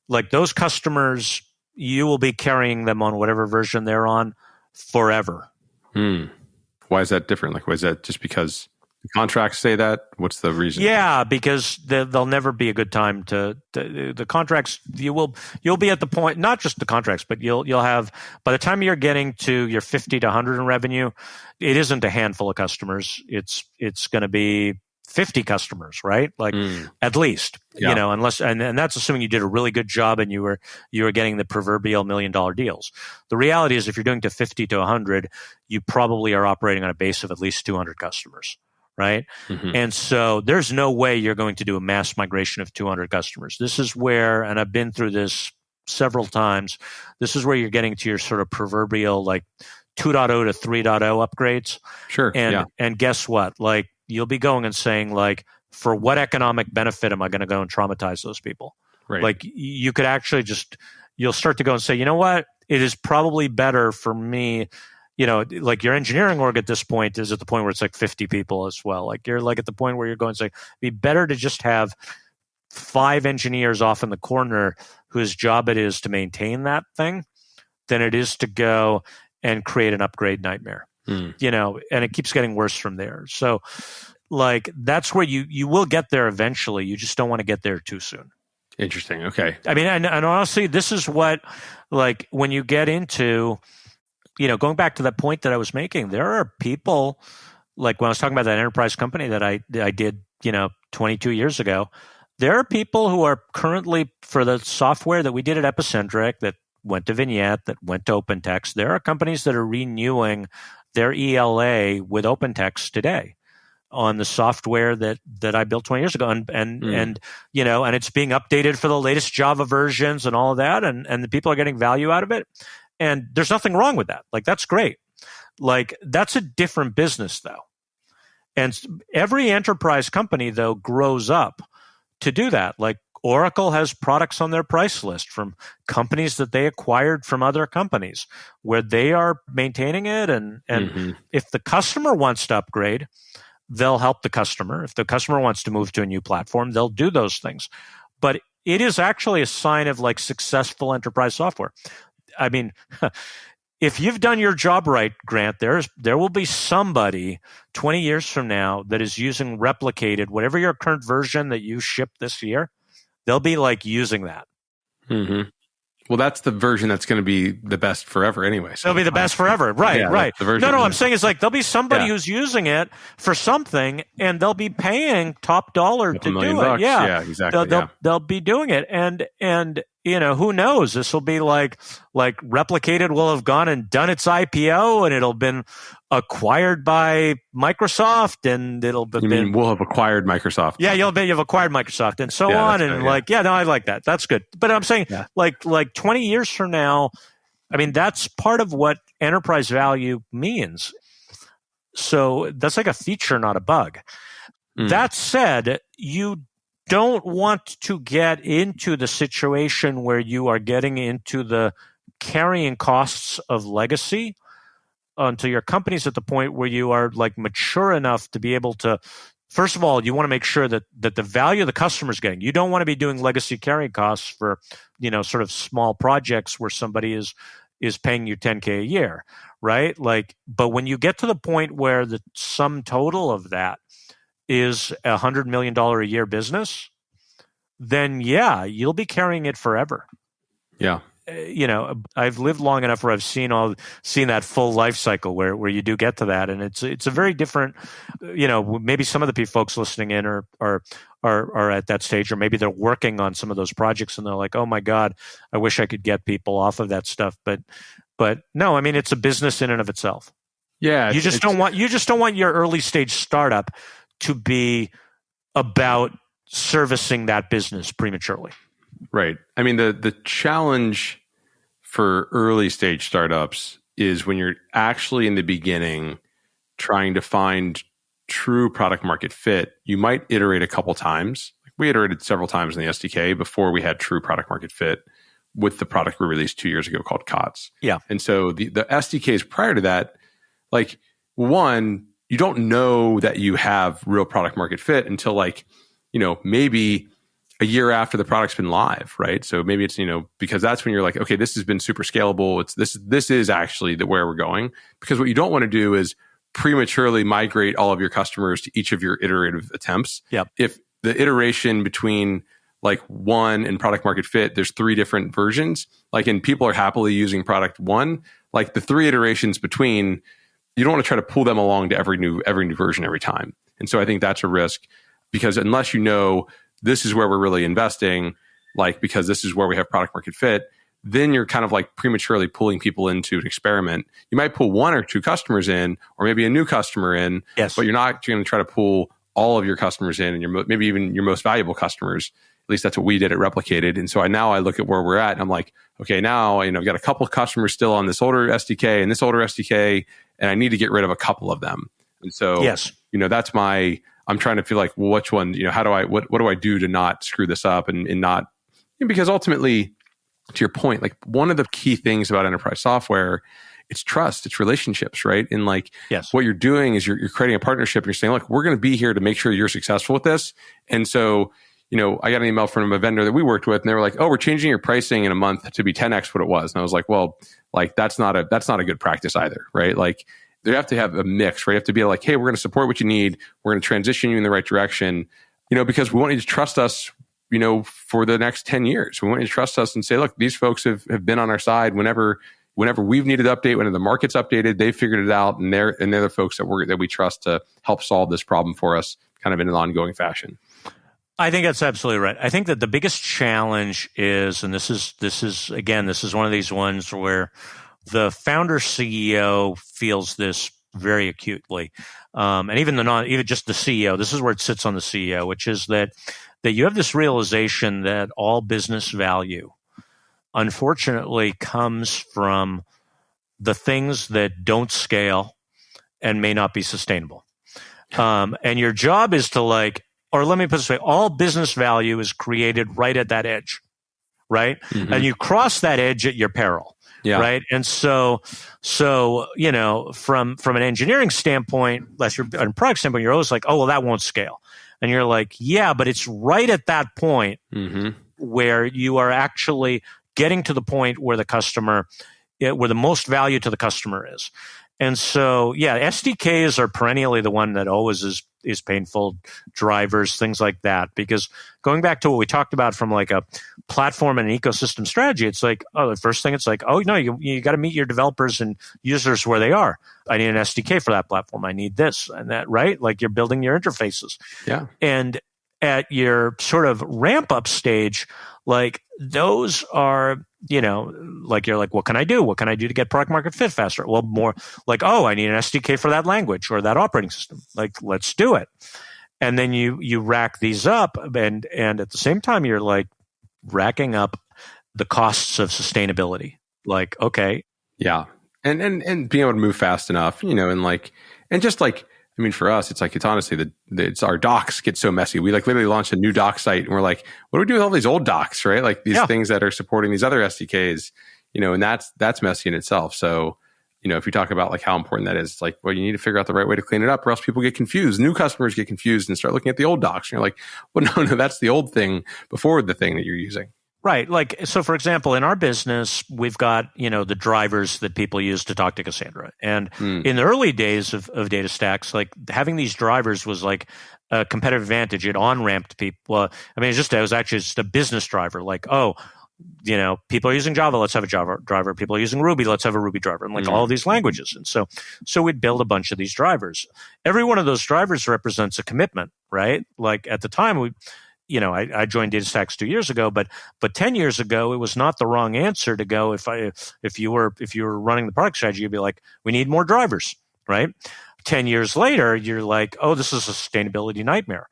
Like, those customers, you will be carrying them on whatever version they're on forever. Why is that different? Like, why is that just because the contracts say that? What's the reason? Yeah, because there'll never be a good time to the contracts. You'll be at the point, not just the contracts, but you'll have, by the time you're getting to your 50 to 100 in revenue, it isn't a handful of customers. It's going to be 50 customers, right? Like, at least, unless, and that's assuming you did a really good job and you were getting the proverbial $1 million deals. The reality is, if you're doing to 50 to 100, you probably are operating on a base of at least 200 customers. Right. Mm-hmm. And so there's no way you're going to do a mass migration of 200 customers. This is where, and I've been through this several times, this is where you're getting to your sort of proverbial, like, 2.0 to 3.0 upgrades. Sure. And guess what? Like, you'll be going and saying, like, for what economic benefit am I going to go and traumatize those people? Right. Like, you could actually you'll start to go and say, you know what? It is probably better for me. Like, your engineering org at this point is at the point where it's like 50 people as well. Like, you're like at the point where you're going to say, it'd be better to just have 5 engineers off in the corner whose job it is to maintain that thing than it is to go and create an upgrade nightmare. And it keeps getting worse from there. So, like, that's where you will get there eventually. You just don't want to get there too soon. Interesting. Okay. I mean, and honestly, this is what, like, when you get into, going back to that point that I was making, there are people, like, when I was talking about that enterprise company that I did, 22 years ago, there are people who are currently, for the software that we did at Epicentric, that went to Vignette, that went to OpenText, there are companies that are renewing their ELA with OpenText today on the software that I built 20 years ago, and you know, and it's being updated for the latest Java versions and all of that, and the people are getting value out of it, and there's nothing wrong with that. Like, that's great. Like, that's a different business though, and every enterprise company though grows up to do that. Like, Oracle has products on their price list from companies that they acquired from other companies where they are maintaining it. And if the customer wants to upgrade, they'll help the customer. If the customer wants to move to a new platform, they'll do those things. But it is actually a sign of like successful enterprise software. I mean, if you've done your job right, Grant, there will be somebody 20 years from now that is using replicated, whatever your current version that you shipped this year, they'll be like using that. Well, that's the version that's going to be the best forever anyway. So they'll be the best forever. Right, yeah, right. The version, I'm saying is like there'll be somebody who's using it for something and they'll be paying top dollar to do it. Yeah, exactly. They'll be doing it. And you know, who knows? This will be like Replicated will have gone and done its IPO and it'll been acquired by Microsoft and it'll be. We'll have acquired Microsoft. Yeah, you've acquired Microsoft and so on. And I like that. That's good. But I'm saying like 20 years from now, I mean, that's part of what enterprise value means. So that's like a feature, not a bug. That said, you don't want to get into the situation where you are getting into the carrying costs of legacy until your company's at the point where you are like mature enough to be able to, first of all, you want to make sure that the value the customer is getting. You don't want to be doing legacy carrying costs for, you know, sort of small projects where somebody is paying you $10K a year, right? Like, but when you get to the point where the sum total of that is $100 million a year business, then you'll be carrying it forever. Yeah. You know, I've lived long enough where I've seen that full life cycle where you do get to that, and it's a very different. You know, maybe some of the folks listening in are at that stage, or maybe they're working on some of those projects, and they're like, "Oh my God, I wish I could get people off of that stuff." But no, I mean, it's a business in and of itself. Yeah, you just don't want your early stage startup to be about servicing that business prematurely. Right. I mean, the challenge for early stage startups is when you're actually in the beginning trying to find true product market fit, you might iterate a couple times. We iterated several times in the SDK before we had true product market fit with the product we released 2 years ago called COTS. Yeah. And so the SDKs prior to that, like, one, you don't know that you have real product market fit until like, you know, maybe a year after the product's been live, right? So maybe it's, you know, because that's when you're like, okay, this has been super scalable. This is actually where we're going. Because what you don't want to do is prematurely migrate all of your customers to each of your iterative attempts. Yep. If the iteration between like one and product market fit, there's 3 different versions, like, and people are happily using product 1, like the 3 iterations between, you don't want to try to pull them along to every new version every time. And so I think that's a risk, because unless you know this is where we're really investing, like, because this is where we have product market fit, then you're kind of like prematurely pulling people into an experiment. You might pull 1 or 2 customers in, or maybe a new customer in, but you're not going to try to pull all of your customers in, and maybe even your most valuable customers. At least that's what we did at Replicated. And so now I look at where we're at, and I'm like, okay, now, you know, I've got a couple of customers still on this older SDK and this older SDK, and I need to get rid of a couple of them. And so, you know, that's I'm trying to feel like, well, which one, you know, what do I do to not screw this up and not, because ultimately, to your point, like, one of the key things about enterprise software, it's trust, it's relationships, right? And like, what you're doing is you're creating a partnership, and you're saying, look, we're going to be here to make sure you're successful with this. And so, you know, I got an email from a vendor that we worked with, and they were like, oh, we're changing your pricing in a month to be 10x what it was. And I was like, well, like, that's not a good practice either, right? Like, you have to have a mix, right? You have to be like, hey, we're going to support what you need. We're going to transition you in the right direction, you know, because we want you to trust us, you know, for the next 10 years. We want you to trust us and say, look, these folks have been on our side whenever we've needed to update, whenever the market's updated, they figured it out, and they're the folks that we trust to help solve this problem for us, kind of in an ongoing fashion. I think that's absolutely right. I think that the biggest challenge is, and this is one of these ones where the founder CEO feels this very acutely. And even just the CEO, this is where it sits on the CEO, which is that you have this realization that all business value, unfortunately, comes from the things that don't scale and may not be sustainable. And your job is to or let me put it this way, all business value is created right at that edge, right? Mm-hmm. And you cross that edge at your peril, right? And so from an engineering standpoint, unless you're on a product standpoint, you're always like, oh, well, that won't scale. And you're like, yeah, but it's right at that point where you are actually getting to the point where where the most value to the customer is. And so, SDKs are perennially the one that always is painful, drivers, things like that. Because going back to what we talked about from a platform and an ecosystem strategy, it's the first thing, it's you got to meet your developers and users where they are. I need an SDK for that platform. I need this and that, right? You're building your interfaces. Yeah. And at your sort of ramp up stage, those are, you're like, what can I do? What can I do to get product market fit faster? Well, more I need an SDK for that language or that operating system. Let's do it. And then you rack these up and at the same time, you're racking up the costs of sustainability. Okay. Yeah. And being able to move fast enough, for us, it's honestly it's our docs get so messy. We literally launched a new doc site and we're like, what do we do with all these old docs, right? These things that are supporting these other SDKs, and that's messy in itself. So, if you talk about how important that is, you need to figure out the right way to clean it up or else people get confused. New customers get confused and start looking at the old docs. And you're like, well, no, that's the old thing before the thing that you're using. Right. So for example, in our business, we've got, the drivers that people use to talk to Cassandra. And in the early days of DataStax, having these drivers was a competitive advantage. It on-ramped people. It was actually just a business driver. People are using Java, let's have a Java driver. People are using Ruby, let's have a Ruby driver. And all of these languages. And so we'd build a bunch of these drivers. Every one of those drivers represents a commitment, right? At the time, I joined DataStax 2 years ago, but 10 years ago, it was not the wrong answer to go. If you were running the product strategy, you'd be like, we need more drivers, right? 10 years later, you're like, oh, this is a sustainability nightmare.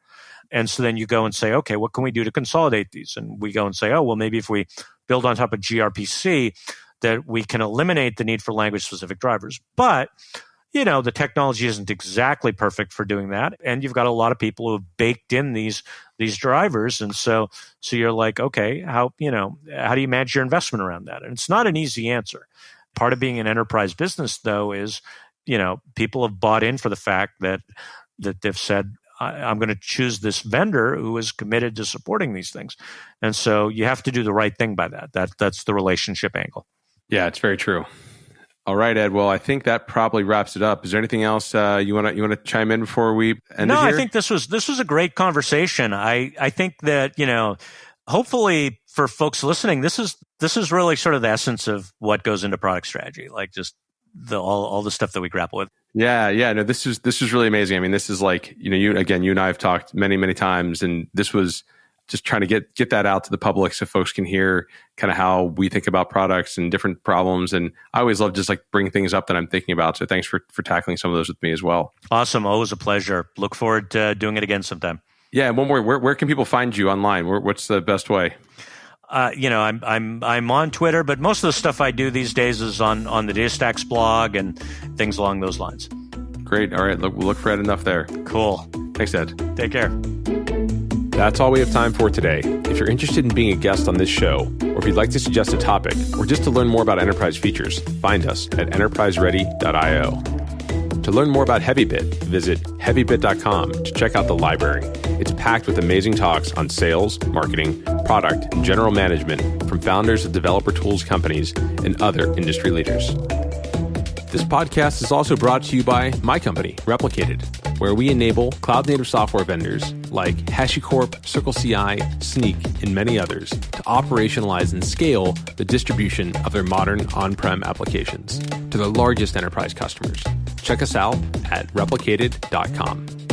And so then you go and say, okay, what can we do to consolidate these? And we go and say, oh, well, maybe if we build on top of gRPC, that we can eliminate the need for language-specific drivers. But the technology isn't exactly perfect for doing that. And you've got a lot of people who have baked in these drivers. And so you're like, okay, how do you manage your investment around that? And it's not an easy answer. Part of being an enterprise business, though, is, people have bought in for the fact that they've said, I'm going to choose this vendor who is committed to supporting these things. And so you have to do the right thing by that. That's the relationship angle. Yeah, it's very true. All right, Ed. Well, I think that probably wraps it up. Is there anything else you want to chime in before we end it here? No, I think this was a great conversation. I think that hopefully for folks listening, this is really sort of the essence of what goes into product strategy, just all the stuff that we grapple with. Yeah. No, this is really amazing. This is you and I have talked many, many times, and this was just trying to get that out to the public so folks can hear kind of how we think about products and different problems. And I always love just bring things up that I'm thinking about. So thanks for tackling some of those with me as well. Awesome. Always a pleasure. Look forward to doing it again sometime. Yeah. And one more, where can people find you online? What's the best way? I'm on Twitter, but most of the stuff I do these days is on the DataStax blog and things along those lines. Great. All right. We'll look for Ed Anuff there. Cool. Thanks, Ed. Take care. That's all we have time for today. If you're interested in being a guest on this show, or if you'd like to suggest a topic, or just to learn more about enterprise features, find us at EnterpriseReady.io. To learn more about Heavybit, visit heavybit.com to check out the library. It's packed with amazing talks on sales, marketing, product, and general management from founders of developer tools companies and other industry leaders. This podcast is also brought to you by my company, Replicated, where we enable cloud-native software vendors like HashiCorp, CircleCI, Sneak, and many others to operationalize and scale the distribution of their modern on-prem applications to their largest enterprise customers. Check us out at replicated.com.